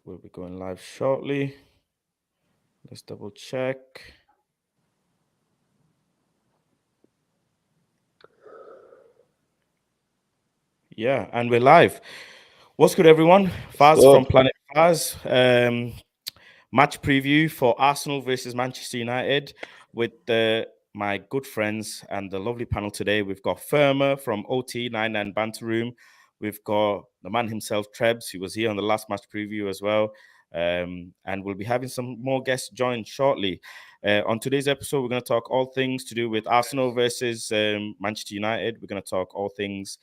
We'll be going live shortly. Let's double check. Yeah, and we're live. What's good, everyone? Faz from Good. Planetfaz. Match preview for Arsenal versus Manchester United with my good friends and the lovely panel today. We've got Firma from OT99 Banter Room. We've got the man himself, Trebs, who was here on the last match preview as well. And we'll be having some more guests join shortly. On today's episode, we're going to talk all things to do with Arsenal versus Manchester United. We're going to talk all things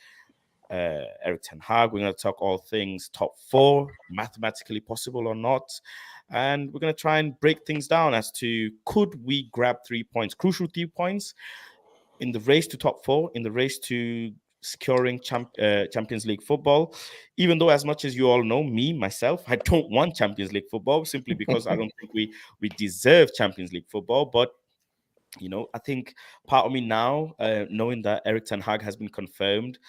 Eric Ten Hag. We're going to talk all things top four, mathematically possible or not. And we're going to try and break things down as to could we grab 3 points, crucial 3 points in the race to top four, in the race to securing Champions League football. Even though, as much as you all know, myself, I don't want Champions League football simply because I don't think we deserve Champions League football. But I think part of me now, knowing that Eric Ten Hag has been confirmed,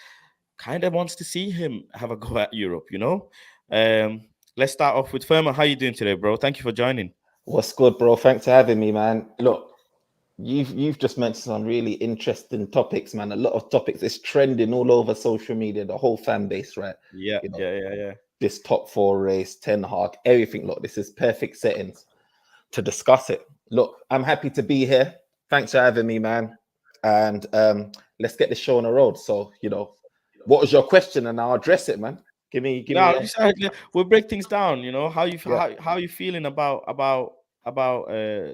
kind of wants to see him have a go at Europe, Let's start off with Firma. How you doing today, bro? Thank you for joining. What's good, bro? Thanks for having me, man. Look, you've just mentioned some really interesting topics, man. A lot of topics. It's trending all over social media, the whole fan base, right? Yeah. This top four race, Ten Hag, everything. Look, this is perfect settings to discuss it. Look, I'm happy to be here. Thanks for having me, man. And let's get the show on the road. So, what was your question? And I'll address it, man. Give me. We'll break things down. How you feeling about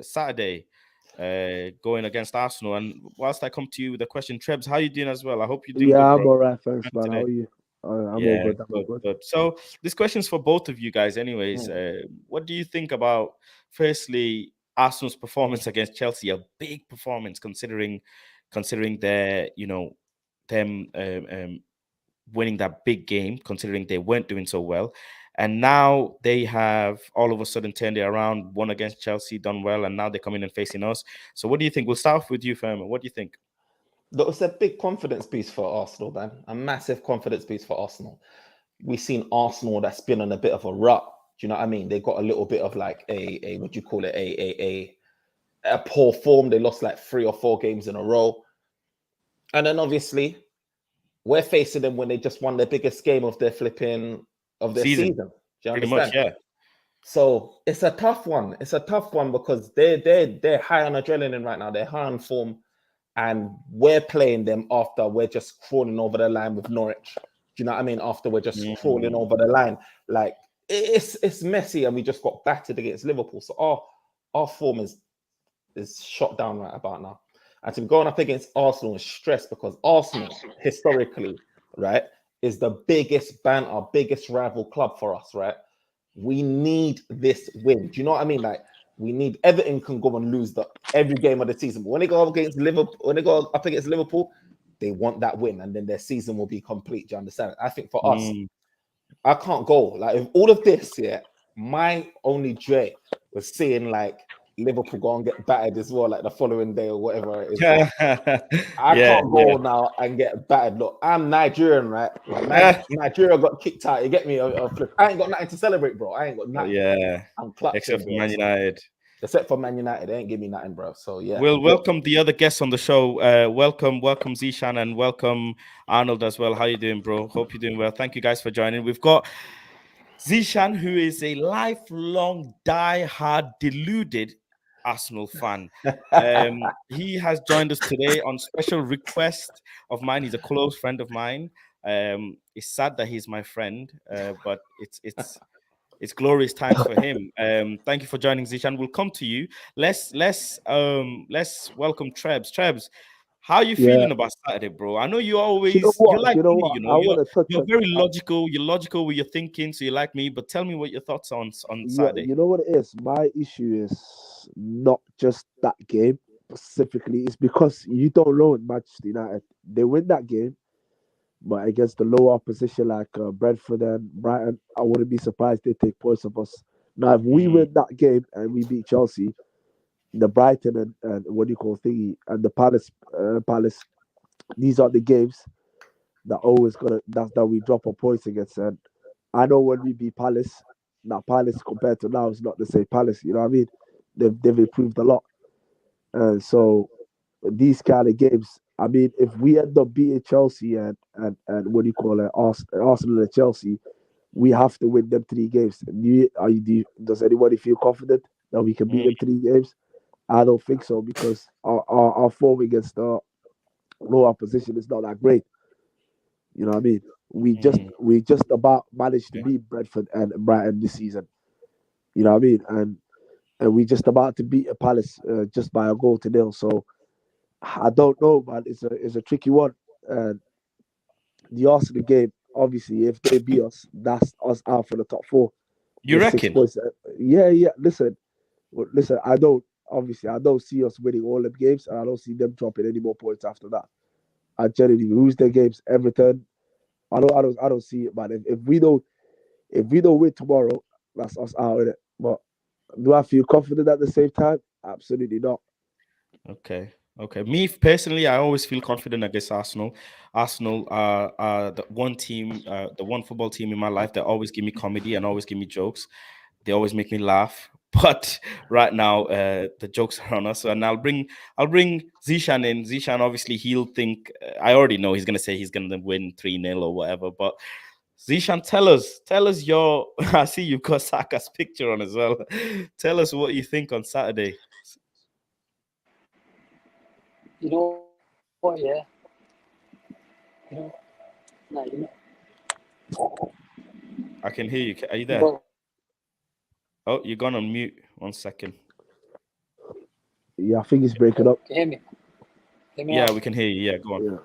Saturday, going against Arsenal. And whilst I come to you with the question, Trebs, how you doing as well? I hope you're doing good, I'm bro. all right, thanks, man. How are you? I'm all good. I'm all good. So this question's for both of you guys, anyways. What do you think about, firstly, Arsenal's performance against Chelsea? A big performance considering their, them winning that big game, considering they weren't doing so well. And now they have all of a sudden turned it around, won against Chelsea, done well, and now they're coming and facing us. So what do you think? We'll start off with you, Firma. What do you think? Look, it's a big confidence boost for Arsenal, man. A massive confidence boost for Arsenal. We've seen Arsenal that's been on a bit of a rut. Do you know what I mean? They got a little bit of like a what do you call it? A poor form. They lost like 3 or 4 games in a row. And then obviously we're facing them when they just won their biggest game of their season. Do you Pretty understand? much, yeah. So it's a tough one. It's a tough one because they're high on adrenaline right now. They're high on form, and we're playing them after we're just crawling over the line with Norwich. Do you know what I mean? After we're just crawling over the line, like it's messy, and we just got battered against Liverpool. So our form is shot down right about now. And to be going up against Arsenal is stress because Arsenal, historically, right, is the biggest banter, biggest rival club for us, right? We need this win. Do you know what I mean? Like, we need Everton can go and lose every game of the season. But when they go up against Liverpool, they want that win, and then their season will be complete. Do you understand? I think for us, I can't go. Like, with all of this, my only dread was seeing like Liverpool go and get battered as well, like the following day or whatever it is. I can't go now and get battered. Look, I'm Nigerian, right? Nigeria got kicked out. You get me? Flip. I ain't got nothing to celebrate, bro. I ain't got nothing. I'm clutching, except for Man United. Except for Man United, they ain't give me nothing, bro. So yeah. We'll welcome the other guests on the show. Welcome Zishan, and welcome Arnold as well. How you doing, bro? Hope you're doing well. Thank you guys for joining. We've got Zishan, who is a lifelong, die-hard, deluded Arsenal fan. He has joined us today on special request of mine. He's a close friend of mine. It's sad that he's my friend, but it's glorious times for him. Thank you for joining, Zishan. We'll come to you. Let's welcome Trebs. Trebs, how are you feeling about Saturday, bro? I know you always you're very logical. You're logical with your thinking, so you like me. But tell me what your thoughts are on Saturday. You know what it is? My issue is not just that game specifically. It's because you don't know Manchester United. They win that game, but against the lower opposition like Brentford and Brighton, I wouldn't be surprised they take points of us. Now, if we win that game and we beat Chelsea, the Brighton and what do you call thingy and the Palace, these are the games that always that we drop our points against. And I know when we beat Palace, that Palace compared to now is not the same Palace. You know what I mean? They've improved a lot. So these kind of games, I mean, if we end up beating Chelsea and what do you call it, Arsenal and Chelsea, we have to win them 3 games. Does anybody feel confident that we can beat them 3 games? I don't think so because our form against the lower opposition is not that great. You know what I mean? We just about managed to beat Brentford and Brighton this season. You know what I mean? And we just about to beat a Palace just by a goal to nil. So I don't know, man. It's a tricky one. And the Arsenal game, obviously, if they beat us, that's us out for the top 4. You With 6 reckon? points. Yeah. Listen. I don't see us winning all them games, and I don't see them dropping any more points after that. I genuinely lose their games. Everton. I don't see it, man. If we don't win tomorrow, that's us out in it. But do I feel confident at the same time? Absolutely not. Okay. Me personally, I always feel confident against Arsenal. Arsenal are the one team, the one football team in my life that always give me comedy and always give me jokes. They always make me laugh. But right now, the jokes are on us, and I'll bring Zishan in. Zishan, obviously, he'll think. I already know he's gonna say he's gonna win 3-0 or whatever. But Zishan, tell us your. I see you've got Saka's picture on as well. Tell us what you think on Saturday. You know what? Yeah. I can hear you. Are you there? Bro, Oh, you're gone on mute. 1 second. Yeah, I think it's breaking up. can you hear me? Hear me Yeah, out? we can hear you. Yeah, go on. Yeah.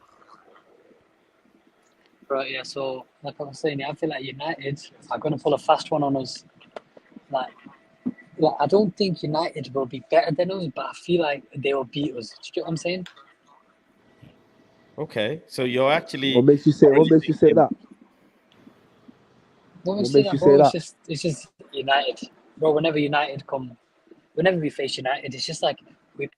Right, yeah. So, like I was saying, I feel like United are going to pull a fast one on us. Like, I don't think United will be better than us, but I feel like they will beat us. Do you get what I'm saying? Okay, so you're actually. What makes you say that? Don't What say makes that, you bro. say It's that? just United, bro. Whenever we face United, it's just like we.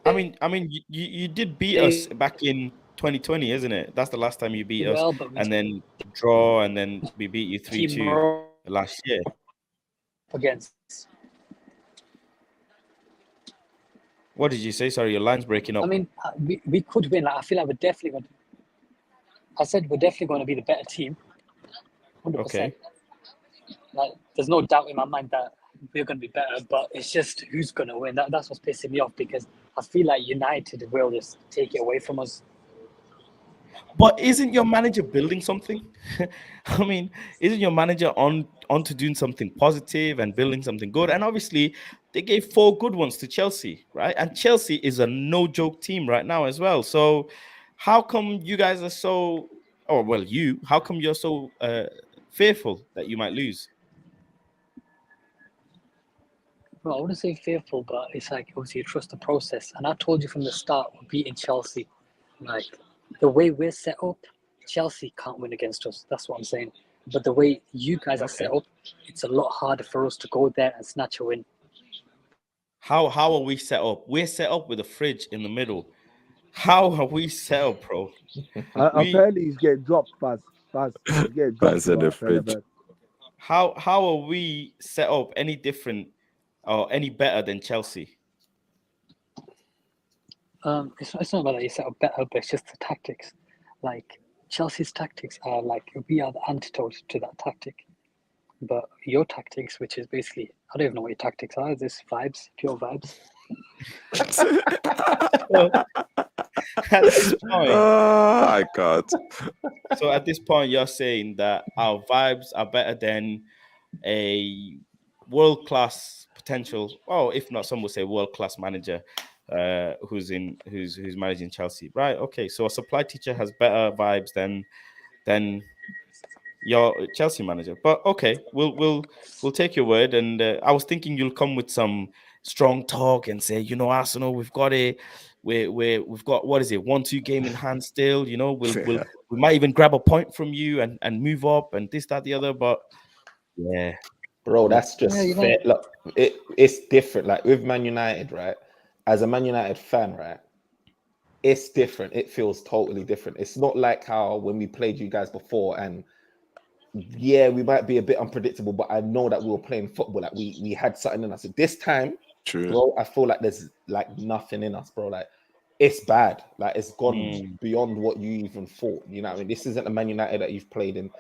I mean, you did beat us back in 2020, isn't it? That's the last time you beat us, Well, but we and then draw, and then we beat you 3-2 last year. against. What did you say? Sorry, your line's breaking up. I mean, we could win. Like, I feel like we're definitely going. I said we're definitely going to be the better team. 100%. Okay. Like, there's no doubt in my mind that we're going to be better, but it's just who's going to win. That's what's pissing me off because I feel like United will just take it away from us. But isn't your manager building something? I mean, isn't your manager onto doing something positive and building something good? And obviously, they gave 4 good ones to Chelsea, right? And Chelsea is a no-joke team right now as well. So how come you guys are so, how come you're so fearful that you might lose? Well, I wouldn't say fearful, but it's like, obviously, you trust the process. And I told you from the start, we're beating Chelsea. Like, the way we're set up, Chelsea can't win against us. That's what I'm saying. But the way you guys are set up, it's a lot harder for us to go there and snatch a win. How are we set up? We're set up with a fridge in the middle. How are we set up, bro? Apparently, he's getting dropped, Faz. He's getting dropped. In the fridge. How are we set up any different or any better than Chelsea? It's not about that you set up better, but it's just the tactics. Like, Chelsea's tactics are like, we are the antidote to that tactic. But your tactics, which is basically, I don't even know what your tactics are. Is this vibes, pure vibes? At this point, I can't. so at this point, you're saying that our vibes are better than a world-class potential, or if not, some would say world-class manager who's managing Chelsea, right? Okay, so a supply teacher has better vibes than your Chelsea manager. But okay, we'll take your word. And I was thinking you'll come with some strong talk and say, Arsenal, we've got we've got, what is it, 1-2 game in hand still. We might even grab a point from you and move up and this, that, the other. But yeah, bro, that's just fair. Look, it's different. Like with Man United, right? As a Man United fan, right? It's different. It feels totally different. It's not like how when we played you guys before and yeah, we might be a bit unpredictable, but I know that we were playing football. Like we had something in us. At this time, True. bro, I feel like there's like nothing in us, bro. Like it's bad. Like it's gone beyond what you even thought. You know what I mean? This isn't a Man United that you've played in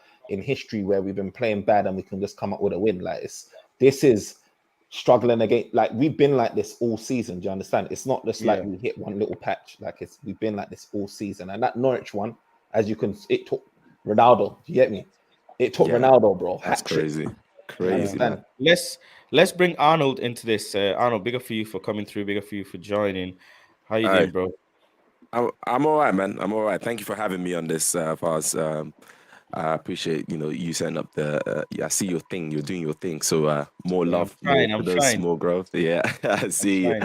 history where we've been playing bad and we can just come up with a win. Like this is struggling again. Like we've been like this all season. Do you understand? It's not just like we hit one little patch. Like we've been like this all season. And that Norwich one, as you can, it took Ronaldo. Do you get me? It took Ronaldo, bro. That's crazy. Crazy, man. Let's bring Arnold into this. Arnold, bigger for you for coming through, bigger for you for joining. How you doing, bro? I'm all right, man. I'm all right. Thank you for having me on this, Faz. I appreciate, you setting up the. I see your thing. You're doing your thing. So more love, more growth. Yeah, I see you.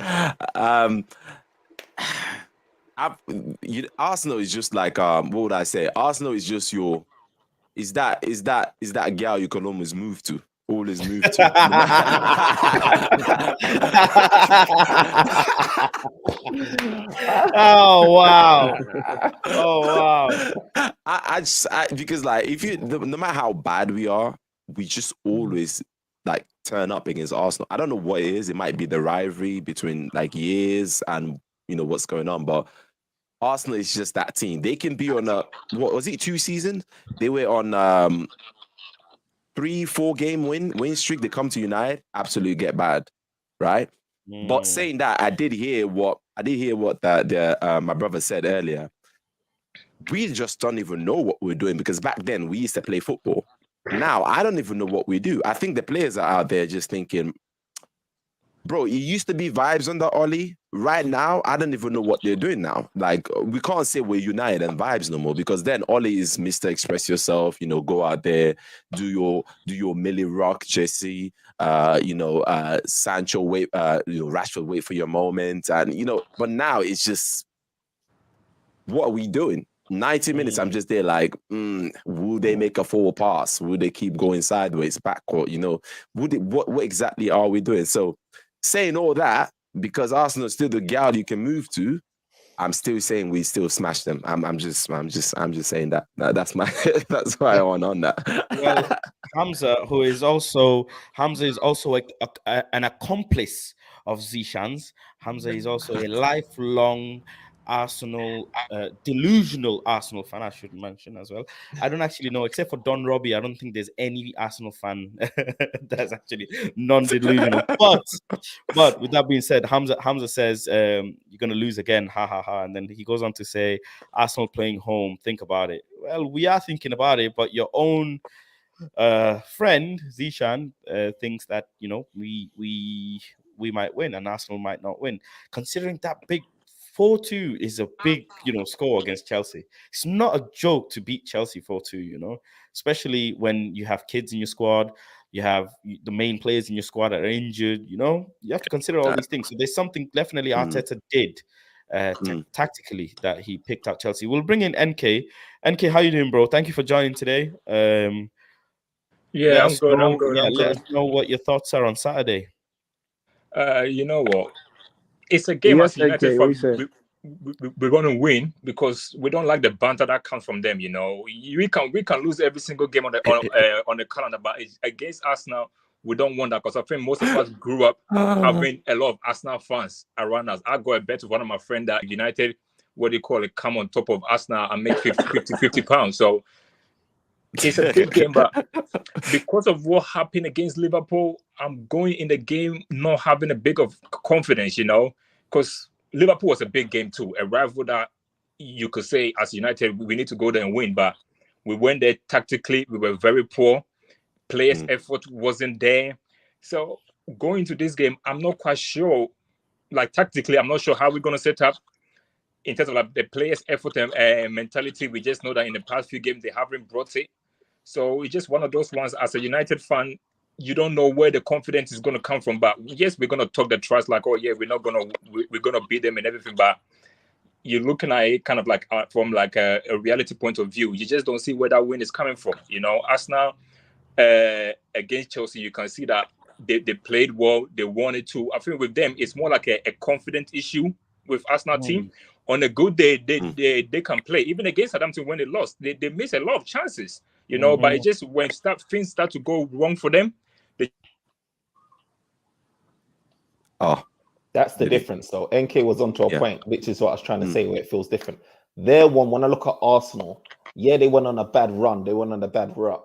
Arsenal is just like what would I say? Arsenal is just your. Is that a girl you can always move to? Always move to. Oh wow! Oh wow! I because like if you no matter how bad we are, we just always like turn up against Arsenal. I don't know what it is. It might be the rivalry between like years and what's going on, but Arsenal is just that team. They can be on what was it, 2 seasons? They were on 3-4 game win streak. They come to United, absolutely get bad, right? But saying that, I did hear what my brother said earlier. We just don't even know what we're doing because back then we used to play football. Now I don't even know what we do. I think the players are out there just thinking, bro, it used to be vibes under Oli. Right now, I don't even know what they're doing now. Like, we can't say we're United and vibes no more because then Oli is Mr. Express Yourself, go out there, do your Millie Rock, Jesse, Sancho, wait, Rashford, wait for your moment. And, but now it's just, what are we doing? 90 minutes, I'm just there like, will they make a forward pass? Will they keep going sideways, backward? What exactly are we doing? So, saying all that, because Arsenal is still the gal you can move to, I'm still saying we still smash them. I'm just saying that. That's why I want on that. Well, Hamza is also an accomplice of Zishan's. Hamza is also a lifelong Arsenal, delusional Arsenal fan, I should mention as well. I don't actually know, except for Don Robbie, I don't think there's any Arsenal fan that's actually non-delusional. But with that being said, Hamza says you're gonna lose again, ha ha ha, and then he goes on to say Arsenal playing home, think about it. Well, we are thinking about it, but your own friend Zishan thinks that we might win and Arsenal might not win, considering that big 4-2 is a big, score against Chelsea. It's not a joke to beat Chelsea 4-2, especially when you have kids in your squad, you have the main players in your squad that are injured, you have to consider all these things. So there's something definitely Arteta did tactically that he picked out Chelsea. We'll bring in NK. NK, how you doing, bro? Thank you for joining today. I'm good. Let us know what your thoughts are on Saturday. You know what? It's a game as United we're going to win because we don't like the banter that comes from them. We can lose every single game on the calendar, but against Arsenal, we don't want that because I think most of us grew up having a lot of Arsenal fans around us. I got a bet with one of my friends that United, come on top of Arsenal and make 50 pounds. So it's a good game, but because of what happened against Liverpool, I'm going in the game not having a big of confidence, because Liverpool was a big game too, a rival that you could say as United, we need to go there and win, but we went there tactically, we were very poor, players' effort wasn't there. So going to this game, I'm not quite sure, like tactically, I'm not sure how we're going to set up. In terms of like the players' effort and mentality, we just know that in the past few games, they haven't brought it. So it's just one of those ones, as a United fan, you don't know where the confidence is going to come from. But yes, we're going to talk the trust like, oh yeah, we're going to beat them and everything. But you're looking at it kind of like from like a reality point of view. You just don't see where that win is coming from. Arsenal against Chelsea, you can see that they played well. They wanted to. I think with them, it's more like a confident issue with Arsenal team. On a good day, they can play. Even against Southampton when they lost, they missed a lot of chances. you know. But it just when things start to go wrong for them, that's the difference, though. NK was onto a point, which is what I was trying to say, where it feels different. Their one, when I look at Arsenal, yeah, they went on a bad run, they went on a bad rut,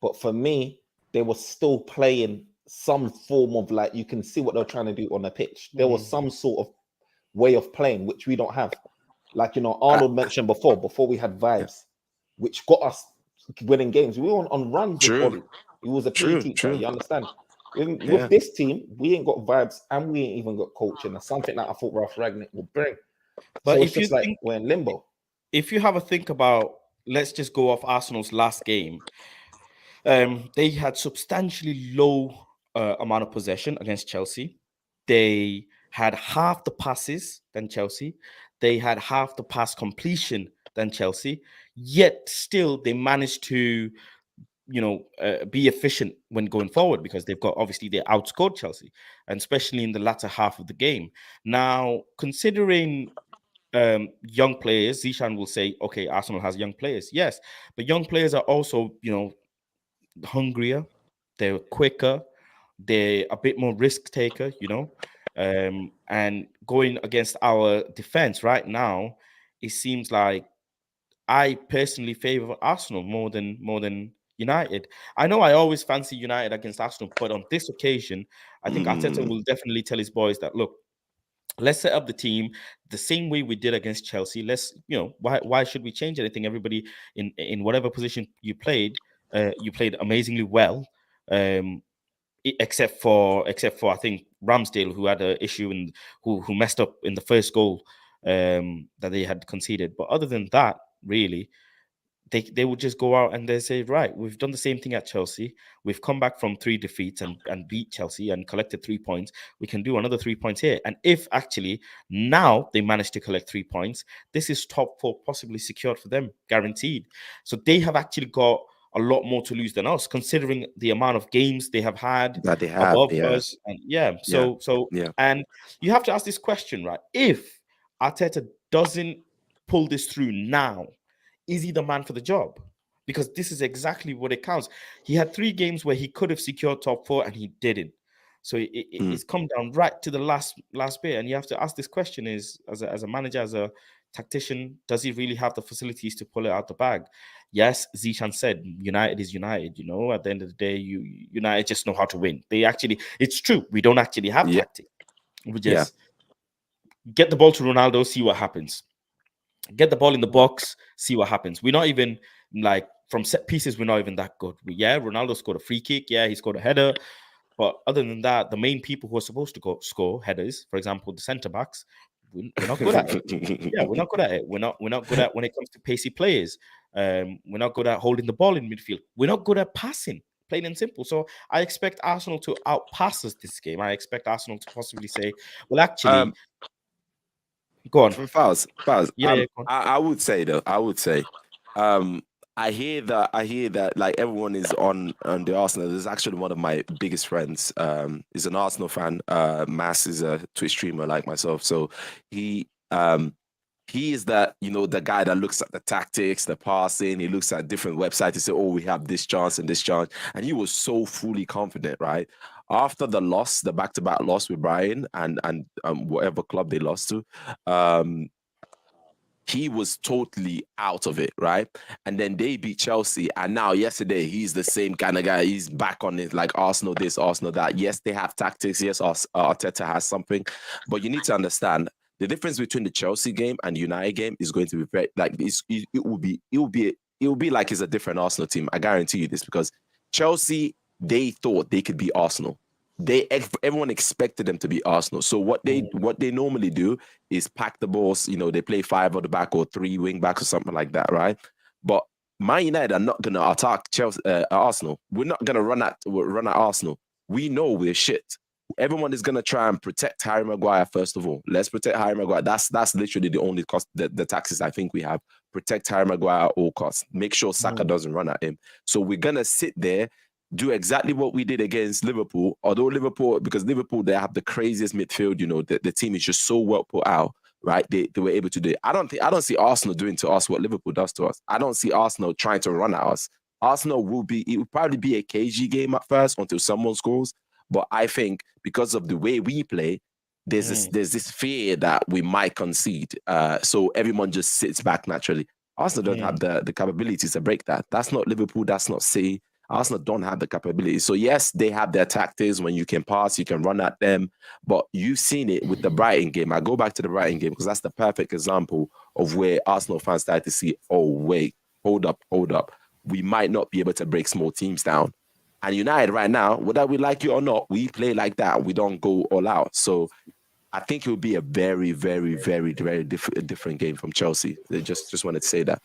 but for me, they were still playing some form of, like, you can see what they're trying to do on the pitch. There was some sort of way of playing which we don't have. Like, you know, Arnold mentioned before we had vibes, which got us winning games. We were on runs with Ollie. He was a PE teacher, you understand? With this team, we ain't got vibes and we ain't even got coaching. That's something that I thought Ralph Ragnick would bring. But so it's just like we're in limbo. If you have a think about, let's just go off Arsenal's last game. They had substantially low amount of possession against Chelsea. They had half the passes than Chelsea. They had half the pass completion than Chelsea. Yet still, they managed to, be efficient when going forward, because they've got, obviously, they outscored Chelsea, and especially in the latter half of the game. Now, considering young players, Zishan will say, okay, Arsenal has young players. Yes, but young players are also, hungrier, they're quicker, they're a bit more risk taker, and going against our defense right now, it seems like I personally favor Arsenal more than United. I know I always fancy United against Arsenal, but on this occasion, I think Arteta will definitely tell his boys that, look, let's set up the team the same way we did against Chelsea. Let's, why should we change anything? Everybody in whatever position you played amazingly well, except for I think Ramsdale, who had an issue and who messed up in the first goal that they had conceded. But other than that, really, they would just go out and they say, right, we've done the same thing at Chelsea. We've come back from 3 defeats and beat Chelsea and collected 3 points. We can do another 3 points here. And if actually now they manage to collect 3 points, this is top 4 possibly secured for them, guaranteed. So they have actually got a lot more to lose than us, considering the amount of games they have had that they have above us. And and you have to ask this question, right? If Arteta doesn't pull this through now, is he the man for the job? Because this is exactly what it counts. He had 3 games where he could have secured top 4 and he didn't. So it's come down right to the last bit. And you have to ask this question: is as a manager, as a tactician, does he really have the facilities to pull it out the bag? Yes, Zishan said United is United. At the end of the day, United just know how to win. It's true. We don't actually have tactics. We just get the ball to Ronaldo, see what happens. Get the ball in the box, see what happens. We're not even, like, from set pieces, we're not even that good. Ronaldo scored a free kick. He scored a header. But other than that, the main people who are supposed to score headers, for example, the centre backs, we're not good at it. We're not good at it. We're not good at when it comes to pacey players. We're not good at holding the ball in midfield. We're not good at passing, plain and simple. So I expect Arsenal to outpass us this game. I expect Arsenal to possibly say, well, actually, go on. Faz. I would say, though, I hear that like everyone is on the Arsenal. There's actually one of my biggest friends. He's an Arsenal fan. Mass is a Twitch streamer like myself. So he is that, the guy that looks at the tactics, the passing. He looks at different websites. He said, "Oh, we have this chance and this chance," and he was so fully confident, right? After the loss, the back-to-back loss with Brian and whatever club they lost to, he was totally out of it, right? And then they beat Chelsea, and now yesterday he's the same kind of guy. He's back on it, like Arsenal this, Arsenal that. Yes, they have tactics. Yes, Arteta has something, but you need to understand the difference between the Chelsea game and the United game is going to be very like this. It will be like it's a different Arsenal team. I guarantee you this, because Chelsea, they thought they could be Arsenal. Everyone expected them to be Arsenal. So what they normally do is pack the balls. They play 5 at the back or 3 wing backs or something like that, right? But Man United are not gonna attack Arsenal. We're not gonna run at Arsenal. We know we're shit. Everyone is gonna try and protect Harry Maguire first of all. Let's protect Harry Maguire. That's literally the only cost, the taxes I think we have. Protect Harry Maguire at all costs. Make sure Saka doesn't run at him. So we're gonna sit there, do exactly what we did against Liverpool. Although because Liverpool, they have the craziest midfield. The team is just so well put out, right? They were able to do it. I don't see Arsenal doing to us what Liverpool does to us. I don't see Arsenal trying to run at us. Arsenal it will probably be a cagey game at first until someone scores. But I think because of the way we play, there's this fear that we might concede. So everyone just sits back naturally. Arsenal don't have the capabilities to break that. That's not Liverpool. That's not City. Arsenal don't have the capability. So yes, they have their tactics. When you can pass, you can run at them. But you've seen it with the Brighton game. I go back to the Brighton game because that's the perfect example of where Arsenal fans started to see, oh, wait, hold up. We might not be able to break small teams down. And United right now, whether we like it or not, we play like that. We don't go all out. So I think it will be a very, very, very, very different game from Chelsea. They just wanted to say that.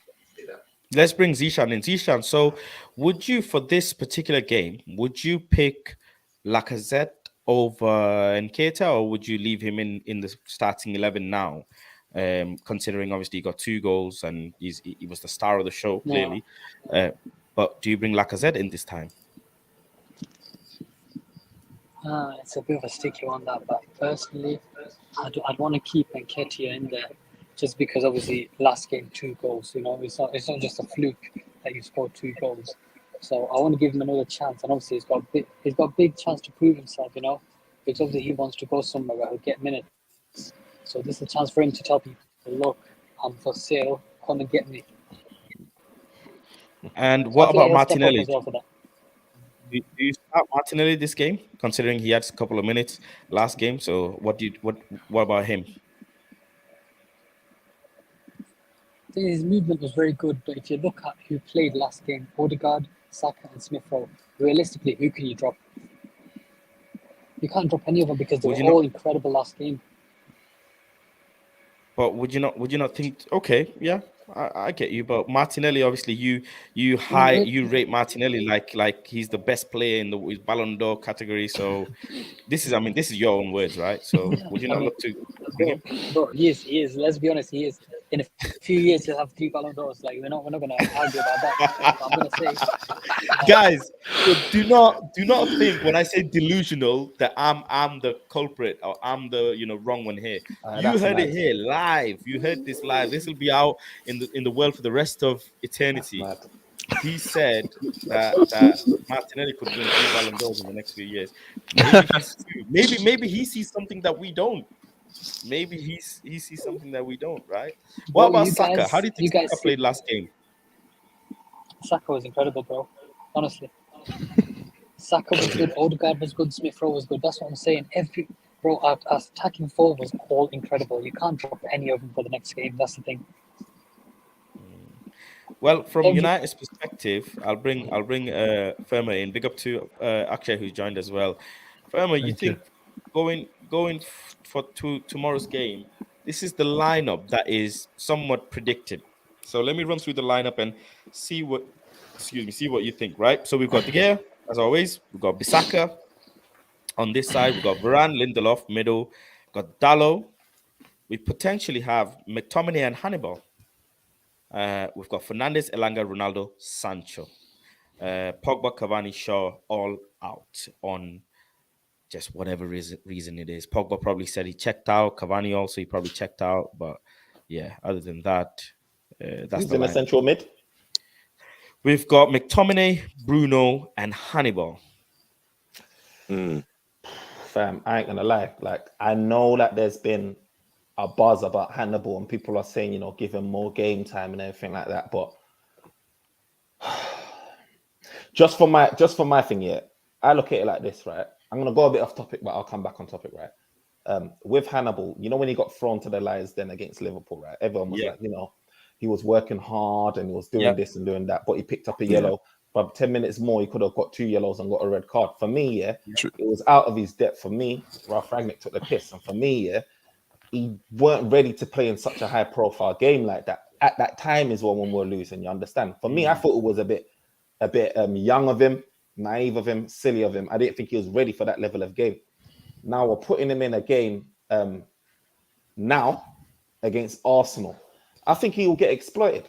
Let's bring Zishan in. Zishan, so would you, for this particular game, would you pick Lacazette over Nketiah, or would you leave him in the starting 11 now? Considering obviously he got 2 goals and he was the star of the show, clearly. But do you bring Lacazette in this time? It's a bit of a sticky one, that, but personally, I'd want to keep Nketiah in there, just because obviously last game 2 goals. You know, it's not just a fluke that you scored 2 goals. So I want to give him another chance, and obviously he's got a big chance to prove himself. You know, because obviously he wants to go somewhere where he'll get minutes. So this is a chance for him to tell people, look, I'm for sale. Come and get me. And what about Martinelli? Do you start Martinelli this game, considering he had a couple of minutes last game? So what about him? I think his movement was very good, but if you look at who played last game, Odegaard, Saka, and Smith Rowe, realistically, who can you drop? You can't drop any of them because they were all incredible last game. But would you not think? Okay, yeah, I get you. But Martinelli, obviously, you rate Martinelli like he's the best player in the Ballon d'Or category. So this is your own words, right? So would you not look to bring him? Bro, he is. Let's be honest, he is. In a few years, he'll have 3 Ballon d'Ors. Like we're not going to argue about that. I'm going to say, guys, do not think when I say delusional that I'm the culprit or I'm the wrong one here. You heard it here live. You heard this live. This will be out in the world for the rest of eternity. He said that Martinelli could win 3 Ballon d'Ors in the next few years. Maybe he sees something that we don't. Maybe he sees something that we don't, right? What about Saka? How do you think Saka played last game? Saka was incredible, bro. Honestly. Saka was good. Odegaard was good. Smith Rowe was good. That's what I'm saying. Our attacking forward was all incredible. You can't drop any of them for the next game. That's the thing. Well, from United's perspective, I'll bring Firma in. Big up to Akshay, who joined as well. Firma, you think going for tomorrow's game, this is the lineup that is somewhat predicted. So let me run through the lineup and see what you think, right? So we've got De Gea, as always. We've got Bissaka on this side. We've got Varane, Lindelof, middle. We've got Dalot. We potentially have McTominay and Hannibal. We've got Fernandes, Elanga, Ronaldo, Sancho. Pogba, Cavani, Shaw, all out on just whatever reason it is. Pogba probably said he checked out. Cavani also, he probably checked out. But yeah, other than that, that's the central mid. We've got McTominay, Bruno, and Hannibal. Fam, I ain't gonna lie. Like, I know that there's been a buzz about Hannibal and people are saying, give him more game time and everything like that. But just for my thing, yeah, I look at it like this, right? I'm gonna go a bit off topic, but I'll come back on topic, right? With Hannibal, when he got thrown to the lions then against Liverpool, right? Everyone was like, he was working hard and he was doing this and doing that, but he picked up a yellow. But 10 minutes more, he could have got 2 yellows and got a red card. For me, it was out of his depth. For me, Ralph Rangnick took the piss, and for me, he weren't ready to play in such a high-profile game like that. At that time is when we were losing. You understand? For me, I thought it was a bit young of him, naive of him, silly of him. I didn't think he was ready for that level of game. Now we're putting him in a game now against Arsenal. I think he will get exploited.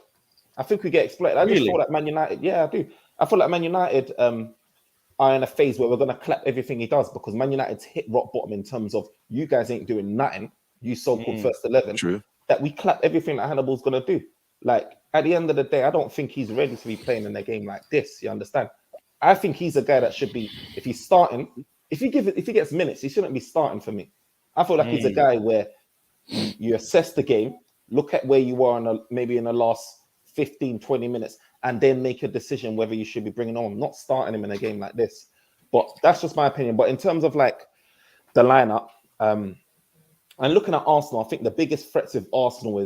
I think we get exploited. I just feel like Man United. Yeah, I do. I feel like Man United are in a phase where we're going to clap everything he does because Man United's hit rock bottom in terms of you guys ain't doing nothing. You so-called first 11. True. That we clap everything that Hannibal's going to do. Like at the end of the day, I don't think he's ready to be playing in a game like this. You understand? I think he's a guy that should be, if he's starting, if he gets minutes, he shouldn't be starting for me. I feel like he's a guy where you assess the game, look at where you are maybe in the last 15, 20 minutes, and then make a decision whether you should be bringing on, not starting him in a game like this. But that's just my opinion. But in terms of like the lineup, and looking at Arsenal, I think the biggest threats of Arsenal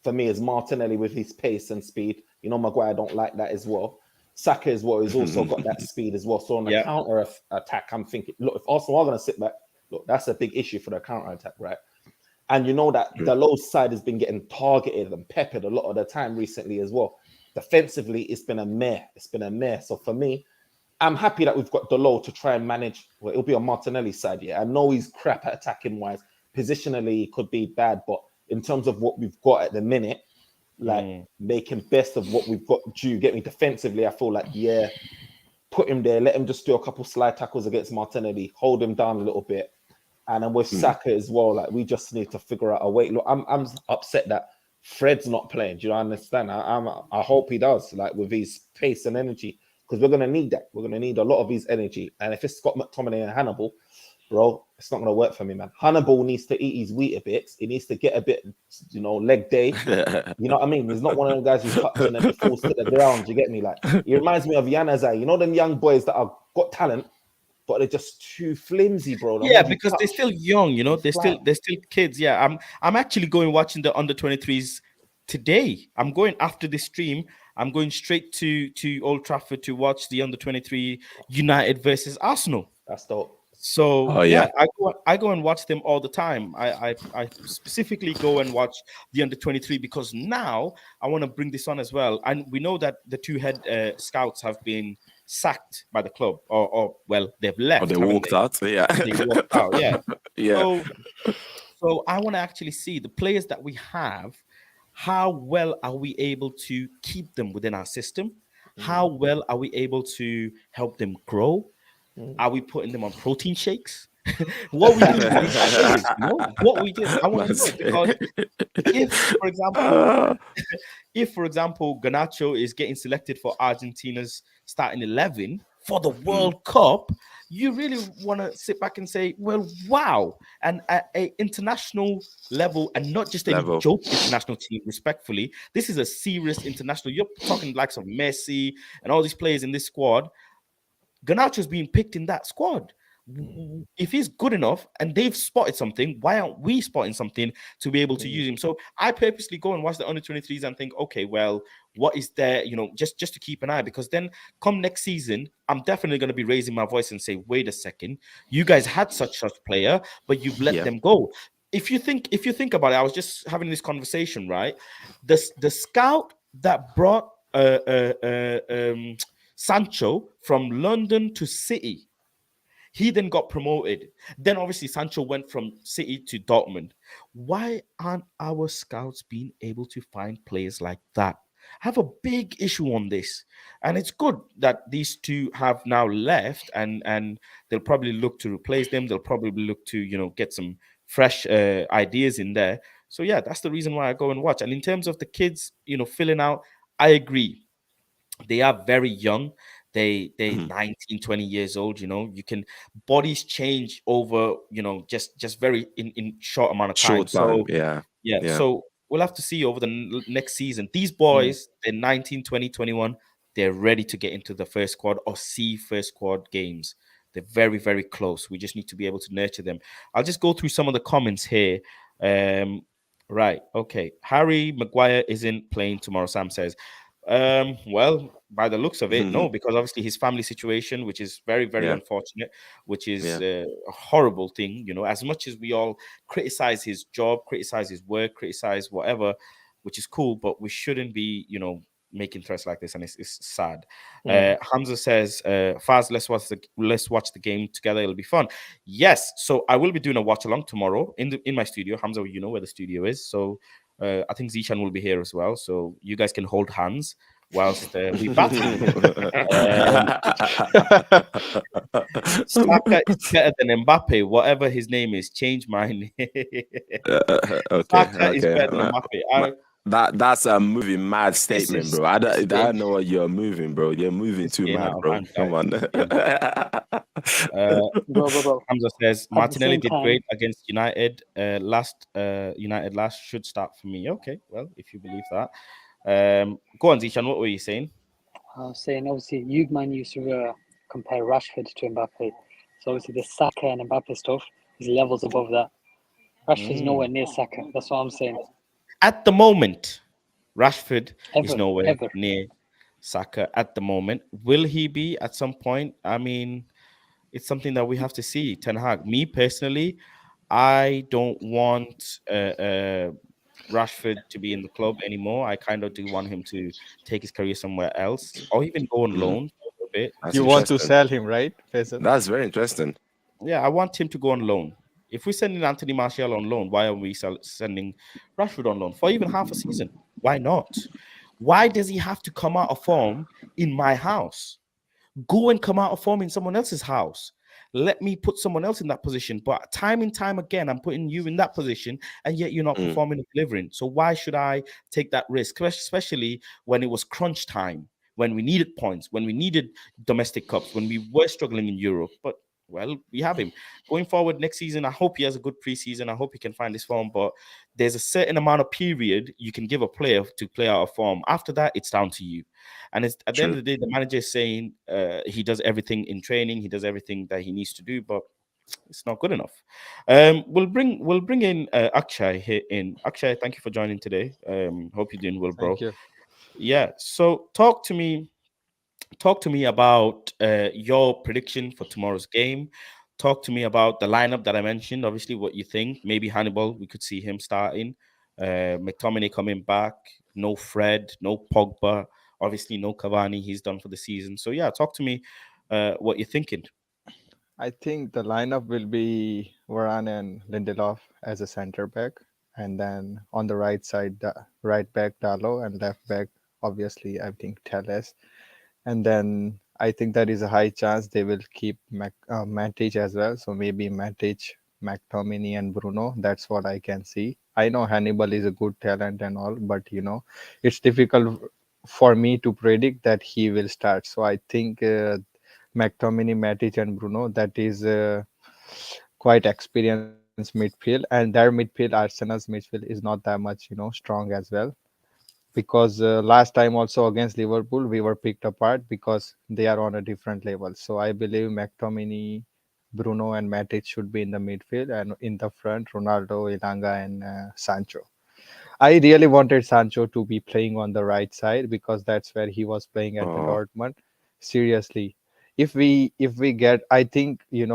for me is Martinelli with his pace and speed. You know, Maguire don't like that as well. Saka as well has also got that speed as well. So on the counter attack, I'm thinking, look, if Arsenal are going to sit back, look, that's a big issue for the counter attack, right? And you know that the low side has been getting targeted and peppered a lot of the time recently as well. Defensively, it's been a mare. So for me, I'm happy that we've got Delo to try and manage. Well, it'll be on Martinelli's side, yeah. I know he's crap at attacking wise. Positionally, he could be bad, but in terms of what we've got at the minute, like making best of what we've got. Do you get me? Defensively, I feel like, put him there, let him just do a couple slide tackles against Martinelli, hold him down a little bit. And then with Saka as well, like we just need to figure out a way. Look, I'm upset that Fred's not playing. Do you understand? I hope he does, like with his pace and energy, because we're gonna need that. We're gonna need a lot of his energy. And if it's Scott McTominay and Hannibal, bro, it's not gonna work for me, man. Hannibal needs to eat his wheat a bit. He needs to get a bit, leg day. You know what I mean? He's not one of them guys who's touching and it falls to the ground. You get me? Like he reminds me of Yanazai. You know them young boys that have got talent, but they're just too flimsy, bro. Because they're still young, they're still kids. Yeah, I'm actually going watching the under 23s today. I'm going after this stream. I'm going straight to Old Trafford to watch the under 23 United versus Arsenal. That's dope. So I go and watch them all the time. I specifically go and watch the under 23 because now I want to bring this on as well. And we know that the two head scouts have been sacked by the club, or they've left. Or they walked out. Yeah, they walked out. Yeah, yeah. So I want to actually see the players that we have. How well are we able to keep them within our system? How well are we able to help them grow? Are we putting them on protein shakes? What we do with these players, what we do. I want to know, because if, for example, Garnacho is getting selected for Argentina's starting 11 for the World Cup, you really want to sit back and say, well, wow. And at an international level, and not just a joke international team, respectfully, this is a serious international. You're talking likes of Messi and all these players in this squad. Garnacho's being picked in that squad. If he's good enough and they've spotted something, why aren't we spotting something to be able to use him? So I purposely go and watch the under 23s and think, okay, well, what is there, just to keep an eye, because then come next season, I'm definitely going to be raising my voice and say, wait a second, you guys had such player, but you've let them go. If you think about it, I was just having this conversation, right? The scout that brought Sancho from London to City, he then got promoted. Then obviously Sancho went from City to Dortmund. Why aren't our scouts being able to find players like that? I have a big issue on this. And it's good that these two have now left and they'll probably look to replace them. They'll probably look to, get some fresh ideas in there. So yeah, that's the reason why I go and watch. And in terms of the kids, filling out, I agree. They are very young. They're 19, 20 years old. You can bodies change over, just very in short amount of time. So yeah. So we'll have to see over the next season. These boys, they're 19, 20, 21. They're ready to get into the first squad or see first squad games. They're very, very close. We just need to be able to nurture them. I'll just go through some of the comments here. Right. Okay. Harry Maguire isn't playing tomorrow, Sam says. Well, by the looks of it, no, because obviously his family situation, which is very, very unfortunate, which is a horrible thing, as much as we all criticize his job, criticize his work, criticize whatever, which is cool, but we shouldn't be, making threats like this, and it's sad. Hamza says, Faz, let's watch the game together. It'll be fun. Yes, so I will be doing a watch along tomorrow in my studio. Hamza, you know where the studio is, so I think Zishan will be here as well, so you guys can hold hands whilst we battle. Saka is better than Mbappe, whatever his name is. Change my name. Saka is better than Mbappe. That's a moving mad This statement, is bro. I this don't game, know what you're moving, bro. You're moving this too game mad, out of bro. hand, Come guys. on. This game. Uh, Bro. Hamza says At the Martinelli same did time, great against United. United last should start for me. Okay, well, if you believe that. Go on, Zishan. What were you saying? I was saying obviously you man used to compare Rashford to Mbappe. So obviously the Saka and Mbappe stuff is levels above that. Rashford's Mm. nowhere near Saka. That's what I'm saying. At the moment, Rashford is Ever, nowhere ever. near Saka at the moment. Will he be at some point? I mean, it's something that we have to see. Ten Hag. Me personally, I don't want Rashford to be in the club anymore. I kind of do want him to take his career somewhere else, or even go on Mm, loan for a bit. that's You want to interesting. sell him, right, Faisal? That's very interesting. Yeah, I want him to go on loan. If we're sending Anthony Martial on loan, why are we sending Rashford on loan for even half a season? Why not? Why does he have to come out of form in my house? Go and come out of form in someone else's house. Let me put someone else in that position. But time and time again, I'm putting you in that position, and yet you're not Mm, performing and delivering. So why should I take that risk? Especially when it was crunch time, when we needed points, when we needed domestic cups, when we were struggling in Europe. But well, we have him going forward next season. I hope he has a good preseason. I hope he can find his form. But there's a certain amount of period you can give a player to play out of form. After that, it's down to you. And it's at the end true. of the day, the manager is saying he does everything in training, he does everything that he needs to do, but it's not good enough. We'll bring in Akshay here in. Akshay, thank you for joining today. Hope you're doing well, bro. Thank you. Yeah. So talk to me about your prediction for tomorrow's game. Talk to me about the lineup that I mentioned. Obviously, what you think. Maybe Hannibal, we could see him starting. McTominay coming back. No Fred, no Pogba. Obviously, no Cavani. He's done for the season. So yeah, talk to me what you're thinking. I think the lineup will be Varane and Lindelof as a center back, and then on the right side, right back Dalo, and left back obviously I think Teles, and then I think there is a high chance they will keep Matic as well. So maybe Matic, McTominay, and Bruno. That's what I can see. I know Hannibal is a good talent and all, but it's difficult for me to predict that he will start. So I think McTominay, Matic, and Bruno. That is quite experienced midfield, and their midfield, Arsenal's midfield, is not that much strong as well, because last time also against Liverpool we were picked apart because they are on a different level. So I believe McTominay, Bruno, and Matic should be in the midfield, and in the front Ronaldo, Ilanga, and Sancho. I really wanted Sancho to be playing on the right side because that's where he was playing at the Oh, Dortmund. Seriously, if we get, I think in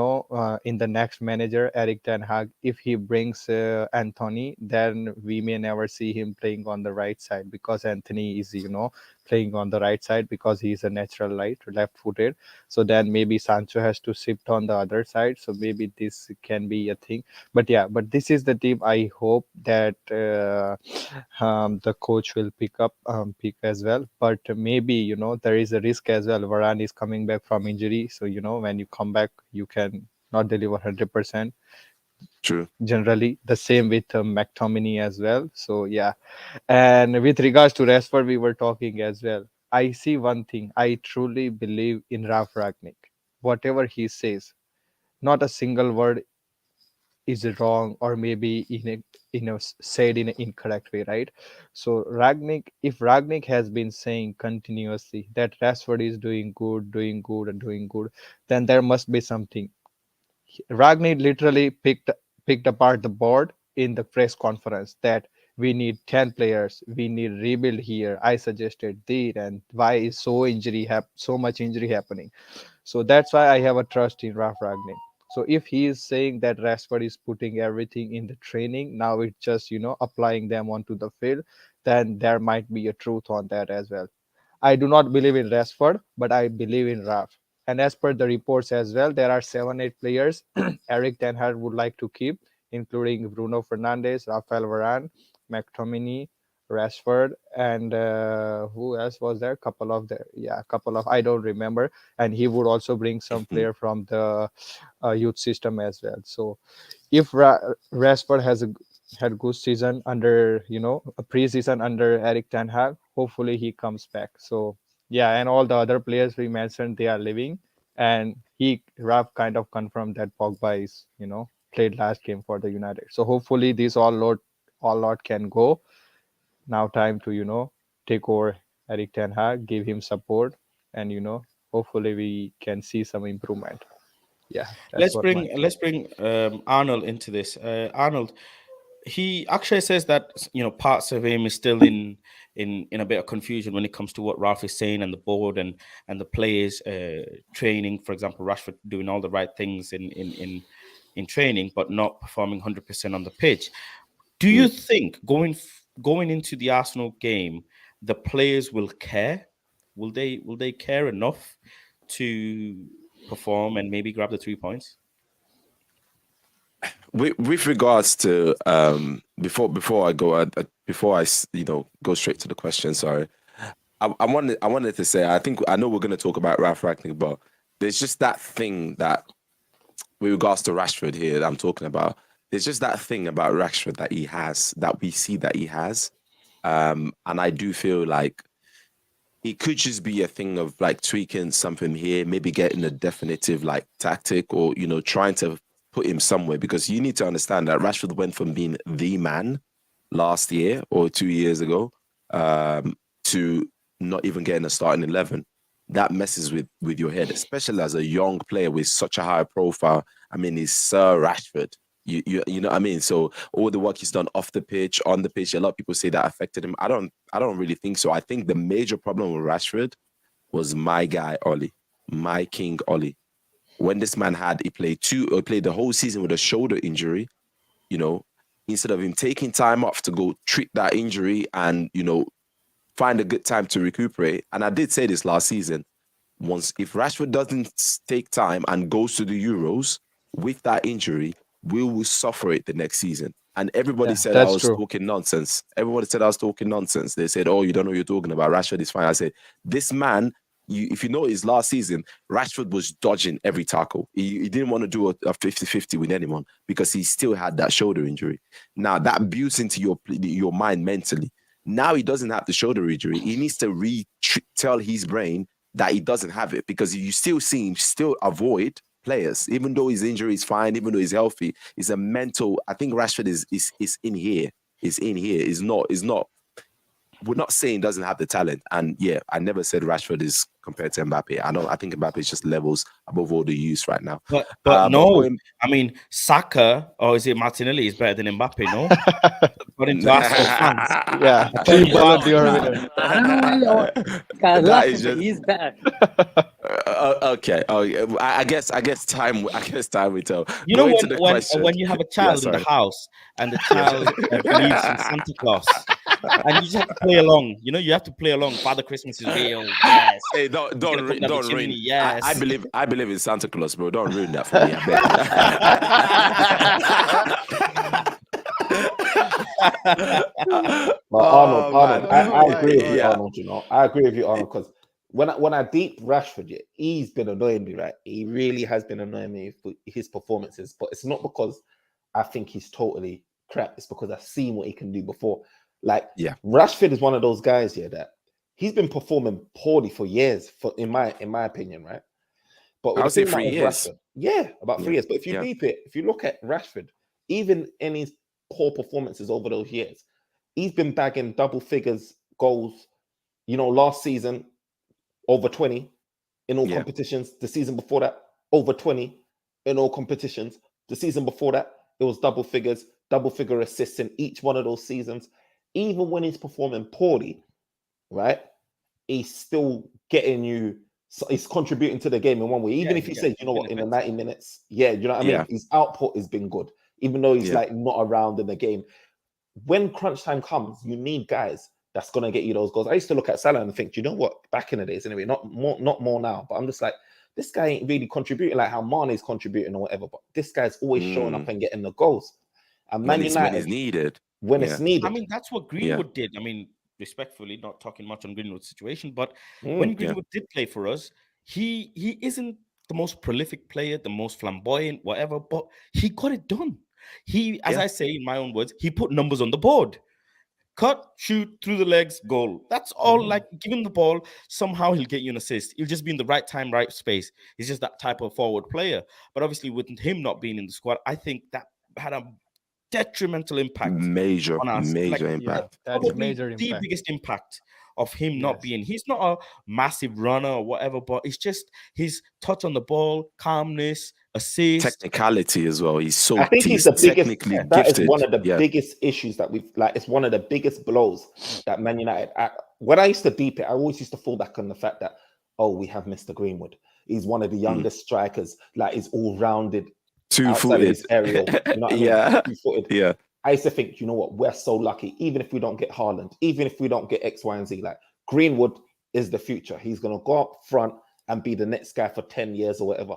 the next manager Eric Ten Hag, if he brings Anthony, then we may never see him playing on the right side, because Anthony is playing on the right side because he is a natural left-footed. So then maybe Sancho has to shift on the other side. So maybe this can be a thing. But yeah, but this is the team I hope that the coach will pick as well. But maybe there is a risk as well. Varane is coming back from injury, so when you come back you can not deliver 100%. true. Generally the same with McTominay as well. So yeah, and with regards to Rashford, we were talking as well. I see one thing. I truly believe in Ralf Ragnick. Whatever he says, not a single word is wrong, or maybe said in an incorrect way, right? So Ragnick, if Ragnick has been saying continuously that Rashford is doing good and doing good, then there must be something. Ragnick literally picked apart the board in the press conference that we need 10 players, we need rebuild here. I suggested that, and why is so much injury happening? So that's why I have a trust in Ralf Ragnick. So if he is saying that Rashford is putting everything in the training, now it's just applying them onto the field, then there might be a truth on that as well. I do not believe in Rashford, but I believe in Raf. And as per the reports as well, there are 7, 8 players Eric Ten Hag would like to keep, including Bruno Fernandes, Rafael Varane, McTominay, Rashford, and who else was there? A couple of I don't remember. And he would also bring some Mhm. player from the youth system as well. So if Rashford has a had good season under a preseason under Eric Ten Hag. Hopefully he comes back. So yeah, and all the other players we mentioned, they are leaving, and Raf kind of confirmed that Pogba is played last game for the United. So hopefully these all lot can go. Now time to take over Eric Ten Hag, give him support, and hopefully we can see some improvement. Yeah, let's bring Arnold into this. Arnold, he actually says that parts of him is still in a bit of confusion when it comes to what Ralph is saying and the board and the players training. For example, Rashford doing all the right things in training, but not performing 100% on the pitch. Do you think going into the Arsenal game, the players will care? Will they care enough to perform and maybe grab the 3 points? With regards to before I go go straight to the question, sorry, I wanted to say, I know we're going to talk about Ralph Rangnick, but there's just that thing that with regards to Rashford here that I'm talking about. There's just that thing about Rashford that he has, that we see that he has, and I do feel like it could just be a thing of like tweaking something here, maybe getting a definitive like tactic, or trying to put him somewhere, because you need to understand that Rashford went from being the man last year or 2 years ago to not even getting a starting 11. That messes with your head, especially as a young player with such a high profile. I mean, he's Sir Rashford. You know what I mean? So all the work he's done off the pitch, on the pitch, a lot of people say that affected him. I don't really think so. I think the major problem with Rashford was my guy, Ollie, my king, Ollie. When this man he played the whole season with a shoulder injury, instead of him taking time off to go treat that injury and, find a good time to recuperate. And I did say this last season, if Rashford doesn't take time and goes to the Euros with that injury, we will suffer it the next season. And everybody said I was talking nonsense. Everybody said I was talking nonsense. They said, oh, you don't know what you're talking about. Rashford is fine. I said, this man, if you notice last season, Rashford was dodging every tackle. He didn't want to do a 50-50 with anyone because he still had that shoulder injury. Now, that builds into your mind mentally. Now he doesn't have the shoulder injury. He needs to tell his brain that he doesn't have it, because you still see him still avoid players, even though his injury is fine, even though he's healthy. It's a mental. I think Rashford is in here. Is in here. Is not. We're not saying doesn't have the talent. And yeah, I never said Rashford is compared to Mbappe. I think Mbappe is just levels above all the use right now. But no, I mean, Saka, or is it Martinelli, is better than Mbappe, no? According to Arsenal fans. Yeah. I don't know why he's better. Okay. Oh, I guess time will tell. You know, when you have a child in the house and the child believes in Santa Claus, and you just have to play along. You have to play along. Father Christmas is real. Yes. Hey, don't ruin. Yes. I believe in Santa Claus, bro. Don't ruin that for me. Arnold, I agree with you, Arnold. I agree with you, Arnold, because when I deep Rashford, he's been annoying me, right? He really has been annoying me for his performances, but it's not because I think he's totally crap. It's because I've seen what he can do before. Like, Rashford is one of those guys here that he's been performing poorly for years, in my opinion, right? But I would say 3 years. Rashford, about 3 years. But if you deep it, if you look at Rashford, even in his poor performances over those years, he's been bagging double figures goals. Last season, over 20 in all competitions. The season before that, over 20 in all competitions. The season before that, it was double figure assists in each one of those seasons. Even when he's performing poorly, right, he's still getting you. He's contributing to the game in one way. Even if he says, in the 90 minutes, I mean? His output has been good, even though he's not around in the game. When crunch time comes, you need guys that's gonna get you those goals. I used to look at Salah and think, you know what? Back in the days, anyway, not more now. But I'm just like, this guy ain't really contributing like how Mane's contributing or whatever. But this guy's always showing up and getting the goals. And Man United, when it's needed. When it's needed. I mean, that's what Greenwood did. I mean, respectfully, not talking much on Greenwood's situation, but when Greenwood did play for us, he isn't the most prolific player, the most flamboyant, whatever, but he got it done. He, as I say in my own words, he put numbers on the board. Cut, shoot, through the legs, goal. That's all. Like, give him the ball. Somehow he'll get you an assist. He'll just be in the right time, right space. He's just that type of forward player. But obviously, with him not being in the squad, I think that had a detrimental impact. Major impact. Yeah, that's a major impact. The biggest impact of him not being. He's not a massive runner or whatever, but it's just his touch on the ball, calmness, assist, technicality as well. He's so. I think he's the biggest. Gifted. That is one of the biggest issues that we've like. It's one of the biggest blows that Man United. When I used to deep it, I always used to fall back on the fact that we have Mr. Greenwood. He's one of the youngest strikers. Like, he's all rounded, two-footed, aerial. You know what I mean? Two-footed. Yeah. I used to think, you know what, we're so lucky. Even if we don't get Haaland, even if we don't get X, Y, and Z, like, Greenwood is the future. He's going to go up front and be the next guy for 10 years or whatever.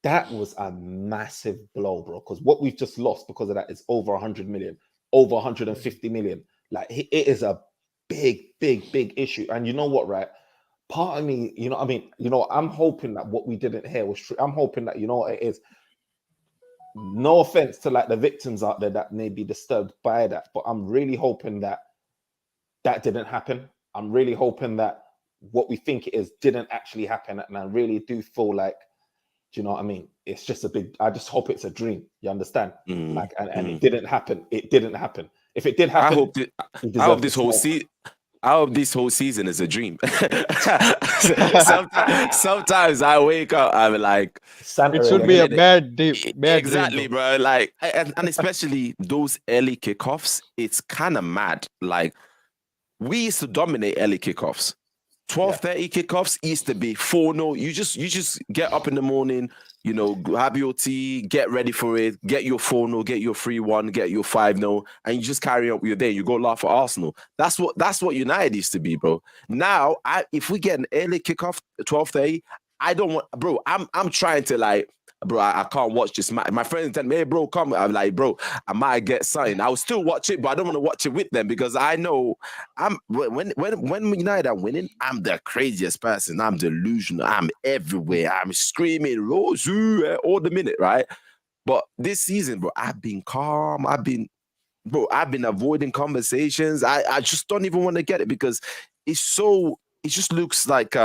That was a massive blow, bro, because what we've just lost because of that is over 100 million, over 150 million. Like, it is a big, big, big issue. And you know what, right? Part of me, you know, I mean, you know, I'm hoping that what we didn't hear was true. I'm hoping that, you know what it is. No offense to like the victims out there that may be disturbed by that, but I'm really hoping that that didn't happen. I'm really hoping that what we think it is didn't actually happen. And I really do feel like, do you know what I mean? It's just I just hope it's a dream. You understand? Like, and it didn't happen. It didn't happen. If it did happen, I hope this whole season is a dream. Sometimes I wake up, I'm like, it should be a bad exactly, dream, bro. Like, and especially those early kickoffs, it's kind of mad. Like, we used to dominate early kickoffs. 12:30 kickoffs used to be 4-0. You just get up in the morning, you know, have your tea, get ready for it, get your 4-0, get your 3-1, get your 5-0, and you just carry on with your day. You go laugh at Arsenal. That's what United used to be, bro. Now, if we get an early kickoff, 12:30, I don't want, bro. I'm trying to like, bro, I can't watch this match. My friends tell me, hey, bro, come. I'm like, bro, I might get something. I'll still watch it, but I don't want to watch it with them because I know when United are winning, I'm the craziest person. I'm delusional. I'm everywhere. I'm screaming, Rosu, all the minute, right? But this season, bro, I've been calm. I've been avoiding conversations. I just don't even want to get it because it just looks like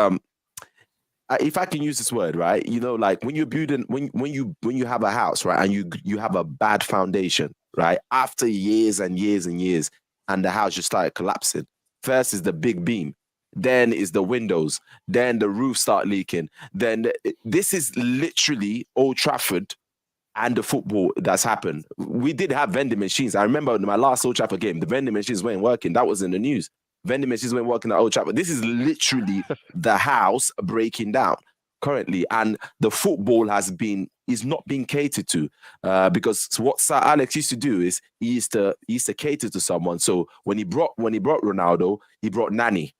if I can use this word, right? You know, like when you're building, when you have a house, right, and you have a bad foundation, right? After years and years and years, and the house just started collapsing. First is the big beam, then is the windows, then the roof start leaking. Then this is literally Old Trafford and the football that's happened. We did have vending machines. I remember in my last Old Trafford game, the vending machines weren't working. That was in the news. Vending machines weren't working at Old Trafford. This is literally the house breaking down currently, and the football is not being catered to because what Sir Alex used to do is he used to cater to someone. So when he brought Ronaldo, he brought Nani.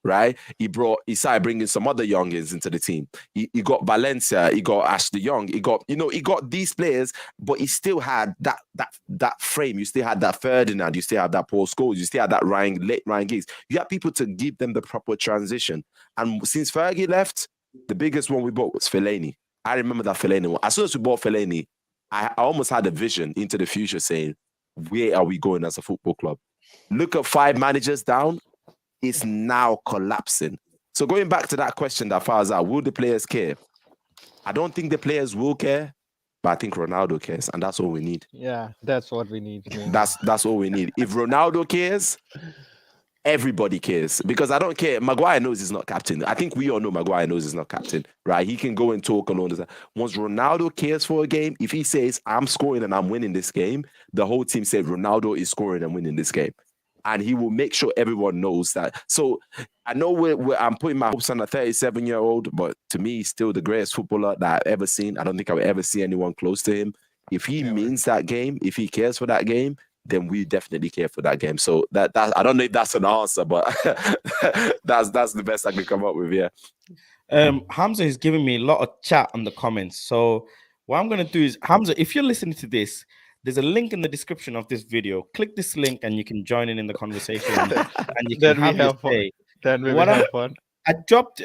Right, he started bringing some other youngins into the team. He got Valencia, he got Ashley Young, he got these players, but he still had that frame. You still had that Ferdinand, you still had that Paul Scholes, you still had that late Ryan Giggs. You had people to give them the proper transition. And since Fergie left, the biggest one we bought was Fellaini. I remember that Fellaini one. As soon as we bought Fellaini, I almost had a vision into the future saying, where are we going as a football club? Look at 5 managers down. It's now collapsing. So going back to that question that Faz out, will the players care? I don't think the players will care, but I think Ronaldo cares, and that's all we need. Yeah, that's what we need. That's all we need. If Ronaldo cares, everybody cares. Because I don't care. Maguire knows he's not captain. I think we all know Maguire knows he's not captain, right? He can go and talk alone. Once Ronaldo cares for a game, if he says, I'm scoring and I'm winning this game, the whole team said Ronaldo is scoring and winning this game. And he will make sure everyone knows that. So I know I'm putting my hopes on a 37-year-old, but to me, he's still the greatest footballer that I've ever seen. I don't think I will ever see anyone close to him. If he means that game, if he cares for that game, then we definitely care for that game. So that I don't know if that's an answer, but that's the best I can come up with. Yeah. Hamza is giving me a lot of chat on the comments. So what I'm going to do is, Hamza, if you're listening to this, there's a link in the description of this video. Click this link and you can join in the conversation. And you can have fun. Then we will have fun. I dropped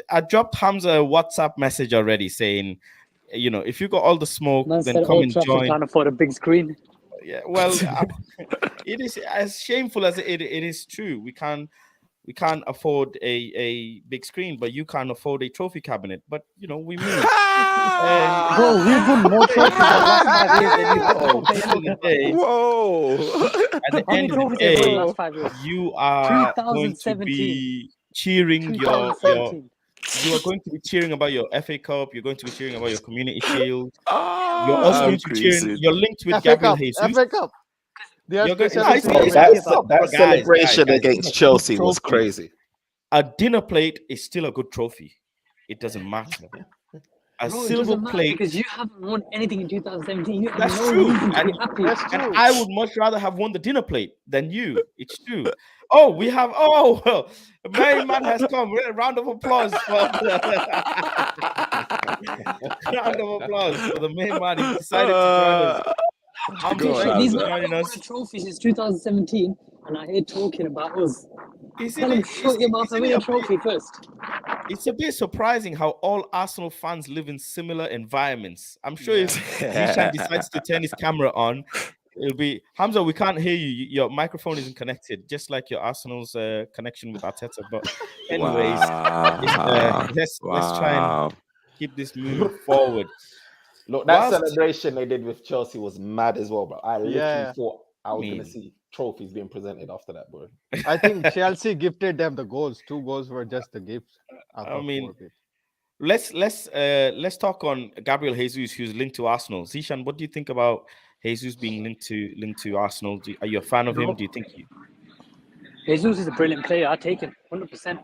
Hamza a WhatsApp message already saying, you know, if you got all the smoke, then come and join. Can't afford a big screen. Yeah, well, it is as shameful as it is true. We can't afford a big screen, but you can't afford a trophy cabinet. But you know, we move. Bro, we've won more trophies in the last 5 years than you have. At the end of the day, Whoa! at the How many end of the trophies have you won in the day, last 5 years? you are going to 2017. be cheering your 2017. you are going to be cheering about your FA Cup. You're going to be cheering about your Community Shield. You're also I'm going to be cheering. creasing. You're linked with FA Gabriel Cup, Jesus. FA Cup. They are You're going, special no, it's, treatment. it's, That, it's not, that guys, celebration guys, against it's Chelsea a was trophy. crazy. A dinner plate is still a good trophy. It doesn't matter. A Bro, it silver doesn't matter plate. because you haven't won anything in 2017. You have That's no true. reason to And, be happy. That's true. and I would much rather have won the dinner plate than you. It's true. Oh, we have. Oh, well, the main man has come. Round of applause for round of applause for the main man. He decided to join us. I'm Go on, so These Hamza. men joining haven't won us. a trophy since 2017, and I hate talking about us. Isn't Tell him it- shut your mouth and win a trophy first. It's a bit surprising how all Arsenal fans live in similar environments. I'm sure if Zishan decides to turn his camera on, it'll be Hamza. We can't hear you. Your microphone isn't connected, just like your Arsenal's connection with Arteta. But anyways, let's try and keep this moving forward. Look, that Whilst- celebration they did with Chelsea was mad as well, bro. I literally Yeah. thought I was mean- gonna see trophies being presented after that, bro. I think Chelsea gifted them the goals. 2 goals were just the gifts. out I of mean, 4 bits. Let's talk on Gabriel Jesus, who's linked to Arsenal. Zishan, what do you think about Jesus being linked to Arsenal? Are you a fan of him? Do you think you? Jesus is a brilliant player. I take him 100%.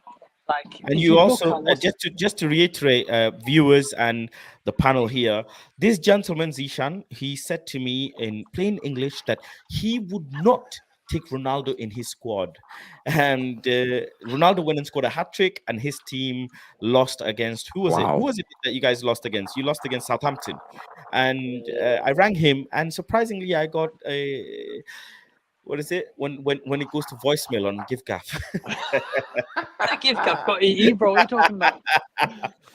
Like, And if you look also at what- just to reiterate, viewers and the panel here, this gentleman Zishan, he said to me in plain English that he would not take Ronaldo in his squad, and Ronaldo went and scored a hat trick, and his team lost against who was it? Wow. Who was it that you guys lost against? You lost against Southampton, and I rang him, and surprisingly, I got a. What is it when it goes to voicemail on GiveGap? I give Cap got EE, bro. What are you talking about?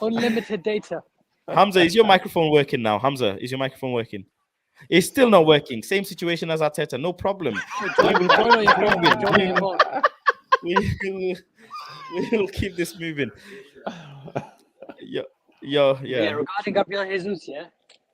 Unlimited data. Hamza, is your microphone working now? Hamza, is your microphone working? It's still not working. Same situation as Arteta. No problem. Join on your phone. Join on your phone. We will keep this moving. Yeah. Regarding Gabriel Jesus,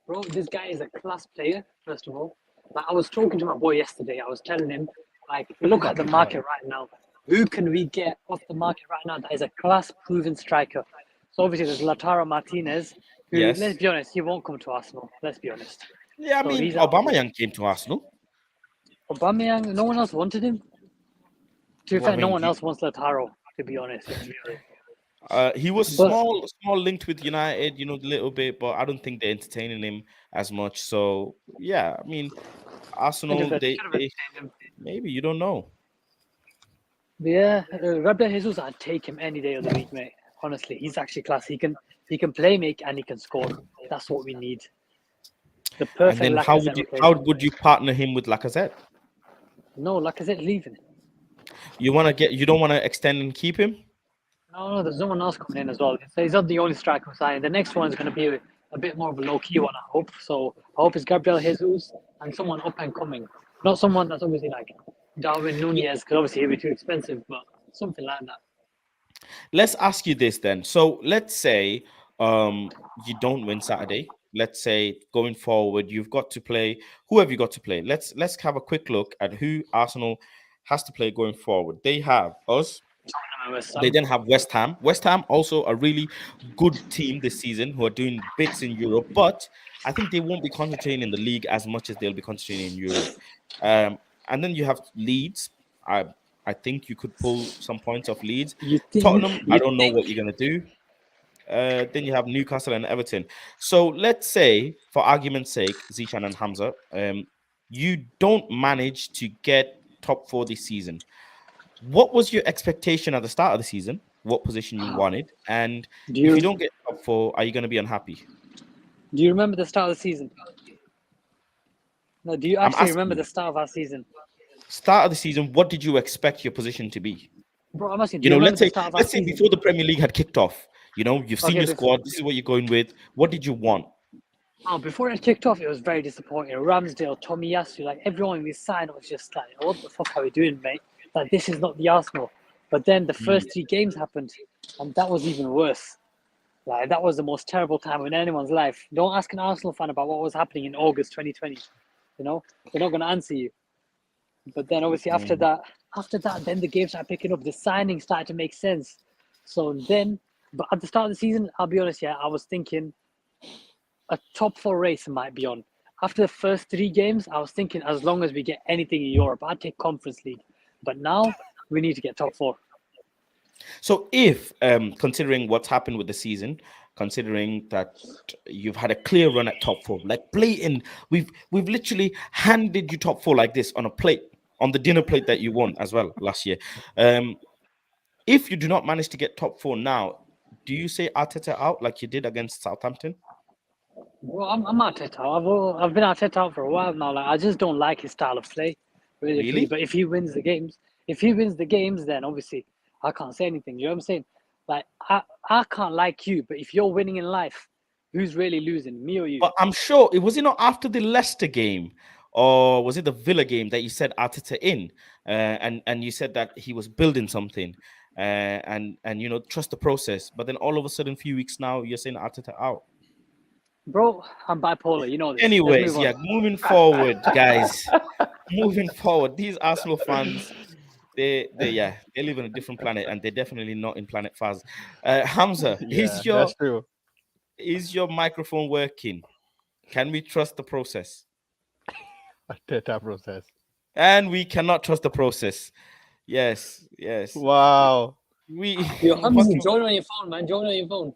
bro, this guy is a class player. First of all, like, I was talking to my boy yesterday. I was telling him, like, look at the market right now. Who can we get off the market right now that is a class-proven striker? So obviously there's Lautaro Martinez, who, Yes. let's be honest, he won't come to Arsenal. Let's be honest. Yeah, I So mean, he's out. Aubameyang came to Arsenal. Aubameyang, no one else wanted him. To be Well, fair, I no mean, one he- else wants Lautaro. To be honest, let's be honest. He was But- small linked with United, a little bit, but I don't think they're entertaining him as much. So yeah, I mean, Arsenal, Should've they retained him. maybe you don't know. Yeah, Gabriel Jesus, I'd take him any day of the week, mate. Honestly, he's actually class. He can play make and he can score. That's what we need. The And perfect. then how would you partner him with Lacazette? No, Lacazette leaving. You don't want to extend and keep him? No, there's no one else coming in as well. So he's not the only striker signing. The next one is going to be a bit more of a low key one, I hope. So I hope it's Gabriel Jesus and someone up and coming, not someone that's obviously like Darwin Nunez, because obviously he'll be too expensive, but something like that. Let's ask you this then. So let's say you don't win Saturday. Let's say going forward, you've got to play. Who have you got to play? Let's have a quick look at who Arsenal has to play going forward. They have us. They then have West Ham. West Ham also a really good team this season who are doing bits in Europe, but I think they won't be concentrating in the league as much as they'll be concentrating in Europe. And then you have Leeds. I think you could pull some points off Leeds. Tottenham, I don't know what you're going to do. Then you have Newcastle and Everton. So let's say, for argument's sake, Zishan and Hamza, you don't manage to get top 4 this season. What was your expectation at the start of the season? What position you wanted? And if you don't get top 4, are you going to be unhappy? Do you remember the start of the season? No, do you actually remember the start of our season? Start of the season, what did you expect your position to be? Bro, I'm asking, Let's say before the Premier League had kicked off, you've seen your before- squad, this is what you're going with. What did you want? Oh, before it kicked off, it was very disappointing. Ramsdale, Tomiyasu, like everyone we signed was just like, what the fuck are we doing, mate? Like, this is not the Arsenal. But then the first 3 games happened, and that was even worse. Like, that was the most terrible time in anyone's life. Don't ask an Arsenal fan about what was happening in August 2020. You know, they're not going to answer you. But then obviously after that, then the games started picking up. The signings started to make sense. So then, but at the start of the season, I'll be honest, I was thinking a top 4 race might be on. After the first 3 games, I was thinking as long as we get anything in Europe, I'd take Conference League. But now we need to get top 4. So if, considering what's happened with the season, considering that you've had a clear run at top 4, like blatant, we've literally handed you top 4 like this on a plate, on the dinner plate that you won as well last year. If you do not manage to get top 4 now, do you say Arteta out like you did against Southampton? Well, I'm Arteta. I've been Arteta out for a while now. Like, I just don't like his style of play, really. But if he wins the games, then obviously I can't say anything. You know what I'm saying? Like, I can't like you, but if you're winning in life, who's really losing, me or you? But I'm sure it was not after the Leicester game, or was it the Villa game that you said Arteta in, and you said that he was building something, and trust the process. But then all of a sudden, a few weeks now, you're saying Arteta out. Bro, I'm bipolar. You know this. Anyways, moving forward, guys. Moving forward, these Arsenal fans, they live on a different planet, and they're definitely not in Planetfaz. Hamza, that's true. Is your microphone working? Can we trust the process? Arteta process. And we cannot trust the process. Yes. Wow. Hamza, join on your phone, man. Join on your phone.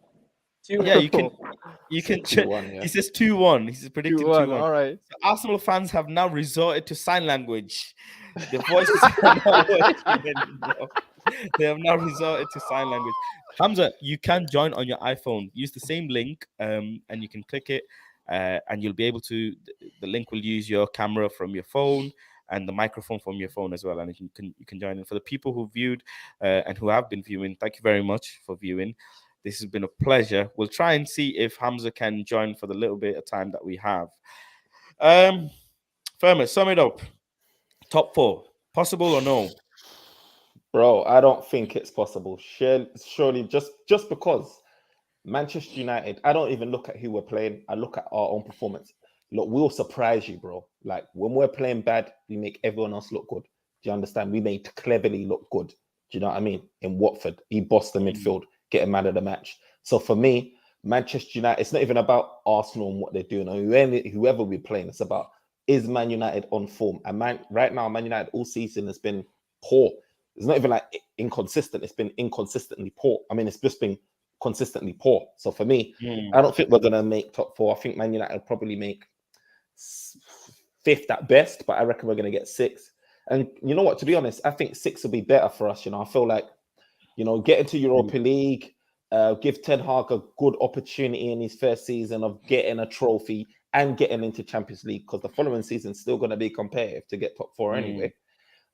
2-1. Yeah, you can. 2-1, yeah. He says 2-1. He's predicting 2-1. All right. So Arsenal fans have now resorted to sign language. The voices are not working anymore. They have now resorted to sign language. Hamza, you can join on your iPhone. Use the same link, and you can click it, and you'll be able to. The link will use your camera from your phone and the microphone from your phone as well, and you can join in. For the people who viewed and who have been viewing, thank you very much for viewing. This has been a pleasure. We'll try and see if Hamza can join for the little bit of time that we have. Firma, sum it up. Top 4, possible or no? Bro, I don't think it's possible. Surely, just because Manchester United, I don't even look at who we're playing. I look at our own performance. Look, we'll surprise you, bro. Like, when we're playing bad, we make everyone else look good. Do you understand? We made Cleverly look good. Do you know what I mean? In Watford, he bossed the midfield, getting man of the match. So for me, Manchester United, it's not even about Arsenal and what they're doing or whoever we're playing. It's about, is Man United on form? And right now, Man United all season has been poor. It's not even like inconsistent. It's been inconsistently poor. I mean, it's just been consistently poor. So for me, I don't think we're going to make top 4. I think Man United will probably make 5th at best, but I reckon we're going to get 6th. And you know what? To be honest, I think 6 will be better for us. I feel like, get into Europa League, give Ten Hag a good opportunity in his first season of getting a trophy and getting into Champions League, because the following season is still going to be competitive to get top 4 anyway.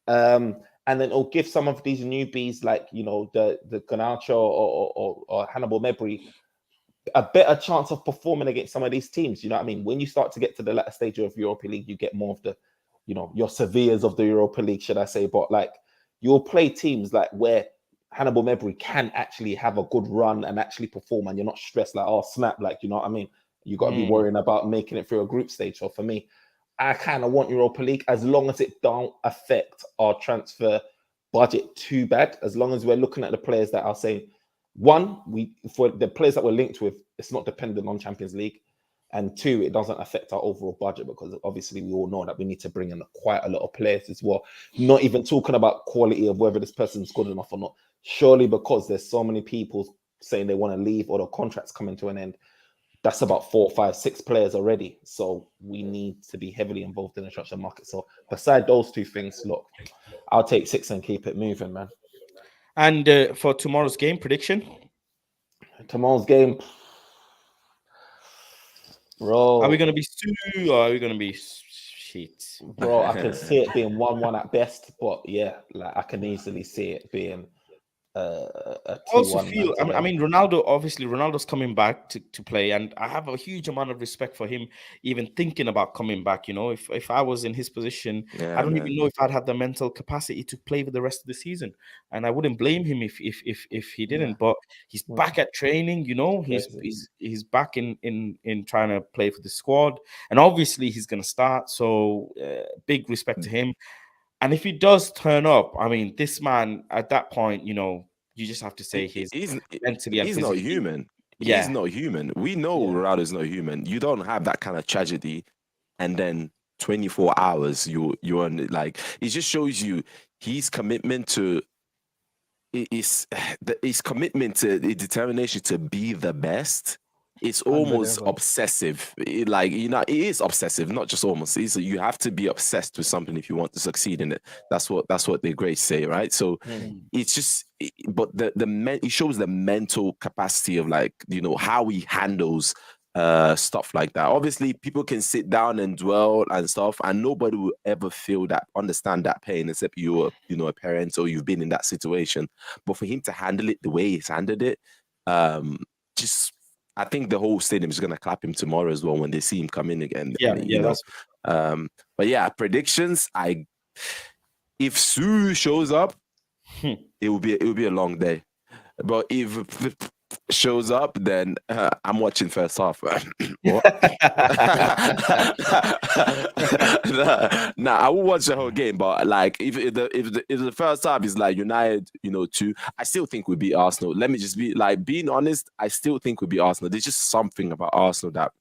And then it'll give some of these newbies like, the Garnacho or Hannibal Mebry a better chance of performing against some of these teams. You know what I mean? When you start to get to the latter stage of Europa League, you get more of the, your Sevillas of the Europa League, should I say. But like, you'll play teams like where Hannibal Mebry can actually have a good run and actually perform, and you're not stressed like, oh, snap, like, you know what I mean? You got to be worrying about making it through a group stage. So for me, I kind of want Europa League, as long as it don't affect our transfer budget too bad. As long as we're looking at the players that are saying, for the players that we're linked with, it's not dependent on Champions League. And 2, it doesn't affect our overall budget, because obviously we all know that we need to bring in quite a lot of players as well. Not even talking about quality of whether this person's good enough or not. Surely, because there's so many people saying they want to leave or their contract's coming to an end, that's about 4, 5, 6 players already. So we need to be heavily involved in the transfer market. So beside those 2 things, look, I'll take 6 and keep it moving, man. And for tomorrow's game prediction? Tomorrow's game, bro. Are we going to be Sue or are we going to be shit? Bro, I can see it being 1-1 at best, but yeah, like I can easily see it being a I also 2-1 man feel, I today. mean, Ronaldo, obviously, Ronaldo's coming back to play, and I have a huge amount of respect for him, even thinking about coming back. You know, if I was in his position, I Yeah, don't man. even know if I'd have the mental capacity to play for the rest of the season, and I wouldn't blame him if he Yeah. didn't. But he's Mm. back at training. You know, he's Crazy. he's back in trying to play for the squad, and obviously he's going to start. So big respect to him. And if he does turn up, I mean, this man at that point, you know, you just have to say He- he's He's mentally and he's not physically, human. He's yeah, not human. We know Yeah. Ronaldo's not human. You don't have that kind of tragedy, and then 24 hours you're on like it just shows you his commitment to his commitment to the determination to be the best. It's almost Unbelievable. obsessive. Like it is obsessive, not just almost. You have to be obsessed with something if you want to succeed in it. That's what the greats say, right? So Mm. it's just, but it shows the mental capacity of like how he handles stuff like that. Obviously, people can sit down and dwell and stuff, and nobody will ever understand that pain except you're a parent or you've been in that situation. But for him to handle it the way he's handled it, just I think the whole stadium is gonna clap him tomorrow as well when they see him come in again. yeah, And, yeah. That's but yeah, predictions. If Sue shows up, it will be a long day. But if shows up, then I'm watching first half. What? Nah, I will watch the whole game. But like, if the first half is like United, 2, I still think we beat Arsenal. Let me just be like being honest. I still think we beat Arsenal. There's just something about Arsenal that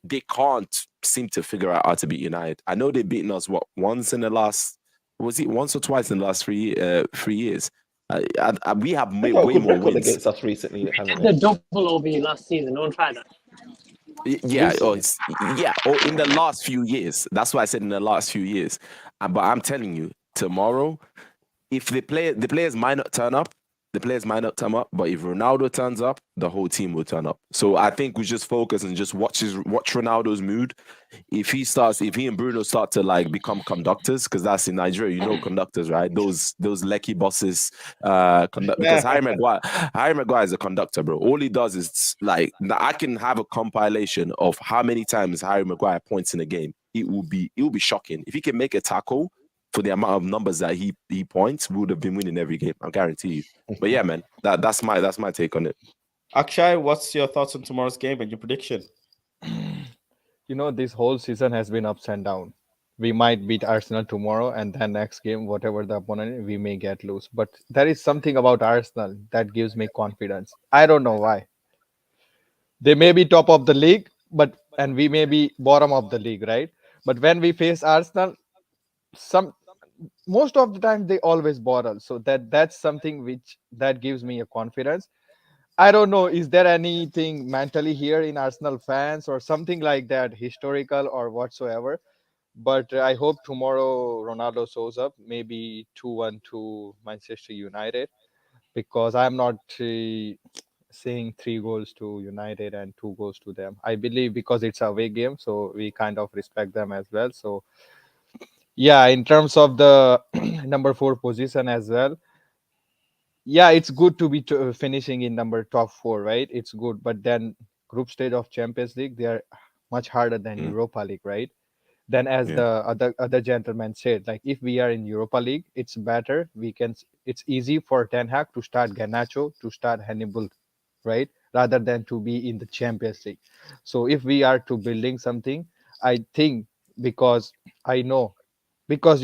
they can't seem to figure out how to beat United. I know they've beaten us once in the last. Was it once or twice in the last 3 years? We have They've got a way good more record wins. against us recently, hasn't The it? double over you last season. Don't try that. Yeah, Recently. in the last few years. That's why I said in the last few years. But I'm telling you, tomorrow, if the players might not turn up, but if Ronaldo turns up, the whole team will turn up. So I think we just focus and just watch Ronaldo's mood. If he and Bruno start to like become conductors, because that's in Nigeria, conductors, right? Those Lecky bosses, because Harry Maguire is a conductor, bro. All he does is like I can have a compilation of how many times Harry Maguire points in a game. It will be shocking if he can make a tackle. For the amount of numbers that he points, we would have been winning every game. I guarantee you. But yeah, man, that's my take on it. Akshay, what's your thoughts on tomorrow's game and your prediction? This whole season has been ups and down. We might beat Arsenal tomorrow, and then next game, whatever the opponent, we may get loose. But there is something about Arsenal that gives me confidence. I don't know why. They may be top of the league, and we may be bottom of the league, right? But when we face Arsenal, some most of the time they always bottle. So that's something that gives me a confidence. I don't know. Is there anything mentally here in Arsenal fans or something like that, historical or whatsoever? But I hope tomorrow Ronaldo shows up, maybe 2-1 to Manchester United, because I'm not saying 3 goals to United and 2 goals to them. I believe because it's a away game, so we kind of respect them as well. So yeah, in terms of the number 4 position as well, yeah, it's good to be finishing in number top 4, right? It's good, but then group stage of Champions League, they are much harder than Mm. Europa League, right? Then as Yeah. the other gentleman said, like if we are in Europa League, it's better. It's easy for Ten Hag to start Garnacho, to start Hannibal, right? Rather than to be in the Champions League. So if we are to building something, I think, because I know, because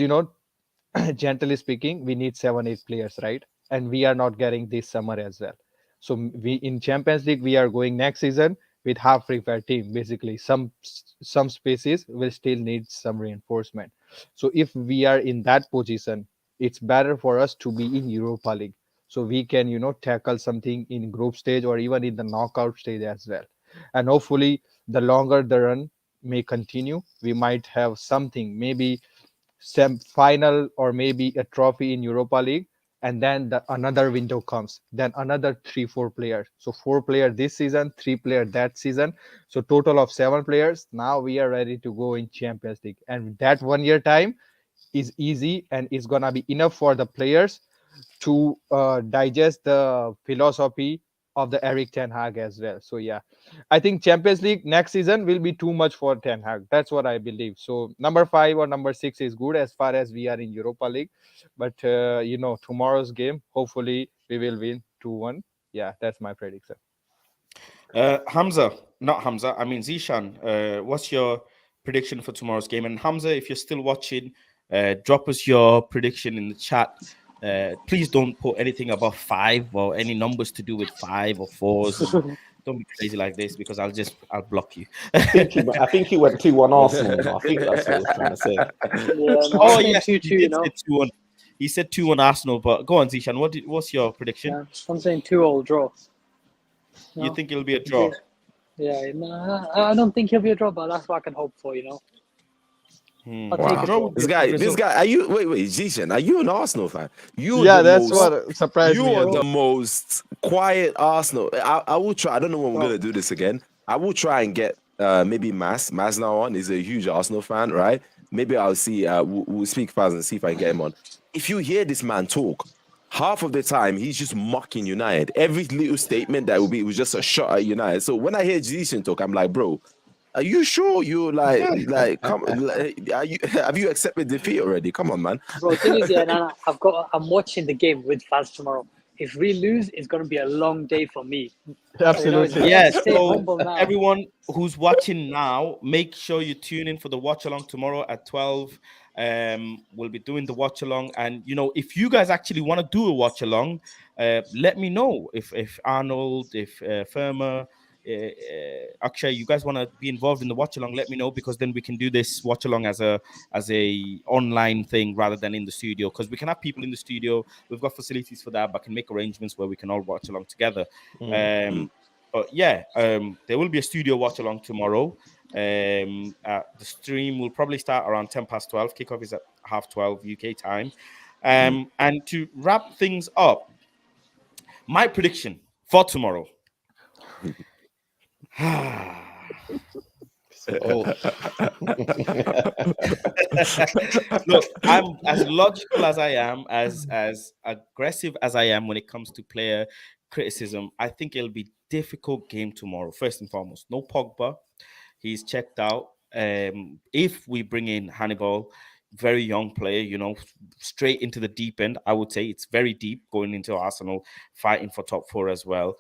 gently speaking, we need 7 8 players, right? And we are not getting this summer as well. So we in Champions League, we are going next season with half prepared team. Basically, some spaces will still need some reinforcement. So if we are in that position, it's better for us to be in Europa League, so we can tackle something in group stage or even in the knockout stage as well. And hopefully, the longer the run may continue, we might have something, maybe sem final or maybe a trophy in Europa League, and then another window comes, then another 3 4 players. So 4 player this season, 3 player that season. So total of 7 players. Now we are ready to go in Champions League, and that 1 year time is easy and is gonna be enough for the players to digest the philosophy of the Eric Ten Hag as well. So yeah, I think Champions League next season will be too much for Ten Hag. That's what I believe. So number 5 or number 6 is good as far as we are in Europa League. But tomorrow's game, hopefully we will win 2-1. Yeah, that's my prediction. Hamza, I mean Zishan, what's your prediction for tomorrow's game? And Hamza, if you're still watching, drop us your prediction in the chat. Please don't put anything above 5 or any numbers to do with 5 or 4s. Don't be crazy like this because I'll block you. I think he went 2-1 Arsenal. I think that's what he was trying to say. Yeah, Oh yes, 2-2, he did say 2-1. He said 2-1 Arsenal, but go on, Zishan. What's your prediction? Yeah, I'm saying 2-2 draw. No? You think it'll be a draw? Yeah, no, I don't think he'll be a draw, but that's what I can hope for, I'll take a draw. This guy, are you wait, Zishan, are you an Arsenal fan? That's what surprised me. You are the most quiet Arsenal. I will try. I don't know when we're gonna do this again. I will try and get maybe Maz now on. He's a huge Arsenal fan, right? Maybe I'll see. We'll speak Faz and see if I can get him on. If you hear this man talk, half of the time he's just mocking United. Every little statement that was just a shot at United. So when I hear Jason talk, I'm like, bro, are you sure you come? Have you accepted defeat already? Come on, man. Bro, thing is, I'm watching the game with Faz tomorrow. If we lose, it's going to be a long day for me. Absolutely. Yes. So everyone who's watching now, make sure you tune in for the watch along tomorrow at 12. We'll be doing the watch along, and if you guys actually want to do a watch along, let me know. If Arnold, if Firma, Akshay, you guys want to be involved in the watch along, let me know, because then we can do this watch along as a online thing rather than in the studio, because we can have people in the studio. We've got facilities for that, but can make arrangements where we can all watch along together. But yeah, there will be a studio watch along tomorrow. The stream will probably start around 12:10. Kickoff is at 12:30 UK time. And to wrap things up, my prediction for tomorrow. Look, I'm as logical as I am, as aggressive as I am when it comes to player criticism. I think it'll be difficult game tomorrow. First and foremost, no Pogba. He's checked out. If we bring in Hannibal, very young player, straight into the deep end, I would say it's very deep going into Arsenal, fighting for top 4 as well.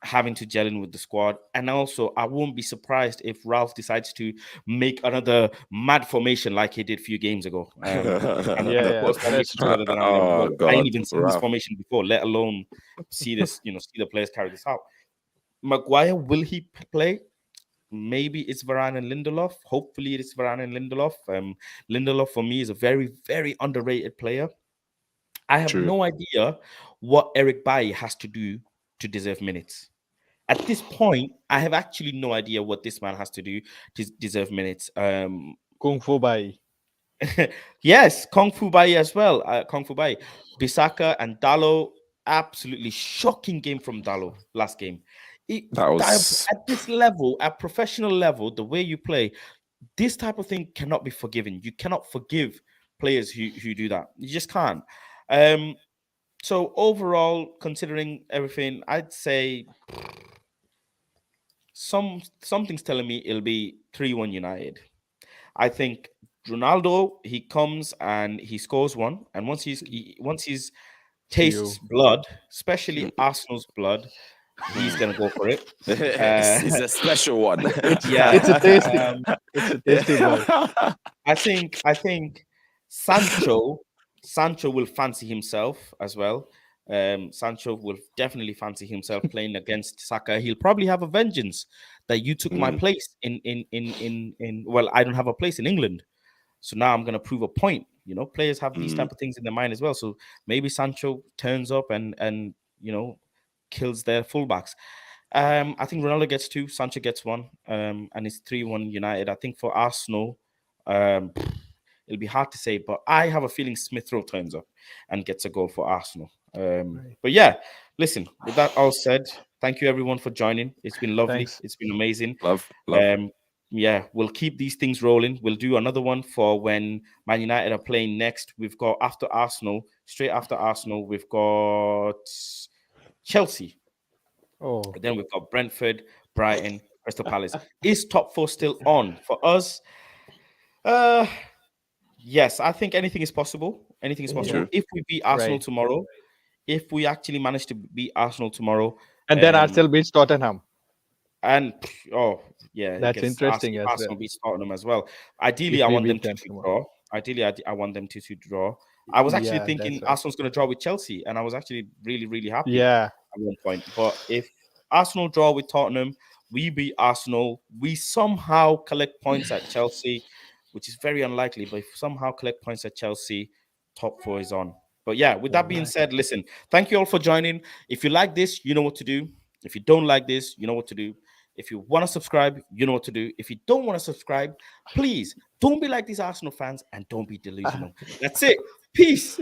Having to gel in with the squad. And also, I won't be surprised if Ralph decides to make another mad formation like he did a few games ago. I ain't even seen this formation before, let alone see this, see the players carry this out. Maguire, will he play? Maybe it's Varane and Lindelof. Hopefully it's Varane and Lindelof. Lindelof for me is a very, very underrated player. I have no idea what Eric Bailly has to do to deserve minutes. At this point, I have actually no idea what this man has to do to deserve minutes. Kung Fu Bailly. Yes, Kung Fu Bailly as well. Kung Fu Bailly. Bissaka and Dalot, absolutely shocking game from Dalot last game. At this level, at professional level, the way you play, this type of thing cannot be forgiven. You cannot forgive players who do that. You just can't. So overall, considering everything, I'd say something's telling me it'll be 3-1 United. I think Ronaldo, he comes and he scores one, and once he's tastes blood, especially Arsenal's blood, he's gonna go for it. It's a special one. It's a tasty one. I think Sancho will fancy himself as well. Sancho will definitely fancy himself playing against Saka. He'll probably have a vengeance that you took my place in. Well, I don't have a place in England, so now I'm gonna prove a point. Players have these type of things in their mind as well. So maybe Sancho turns up and kills their fullbacks. I think Ronaldo gets 2, Sancho gets 1, and it's 3-1 United. I think for Arsenal, it'll be hard to say, but I have a feeling Smith Rowe turns up and gets a goal for Arsenal. But yeah, listen, with that all said, thank you everyone for joining. It's been lovely. Thanks. It's been amazing. Love. yeah, we'll keep these things rolling. We'll do another one for when Man United are playing next. We've got straight after Arsenal, we've got Chelsea. Oh, Then we've got Brentford, Brighton, Crystal Palace. Is top four still on for us? Yes, I think anything is possible. Anything is possible. True. If we beat Arsenal Right. tomorrow, if we actually manage to beat Arsenal tomorrow, and then um, Arsenal beats Tottenham. and oh yeah, That's because interesting as Arsenal well. beats Tottenham as well. Ideally, If I we want them beat to them tomorrow. draw. Ideally, I want them to draw. I was actually Yeah, thinking that's right. Arsenal's going to draw with Chelsea, and I was actually really, really happy Yeah, at one point. But if Arsenal draw with Tottenham, we beat Arsenal, we somehow collect points at Chelsea, which is very unlikely. But if somehow collect points at Chelsea, top four is on. But yeah, with that being said, listen, thank you all for joining. If you like this, you know what to do. If you don't like this, you know what to do. If you want to subscribe, you know what to do. If you don't want to subscribe, please don't be like these Arsenal fans and don't be delusional. That's it. Peace.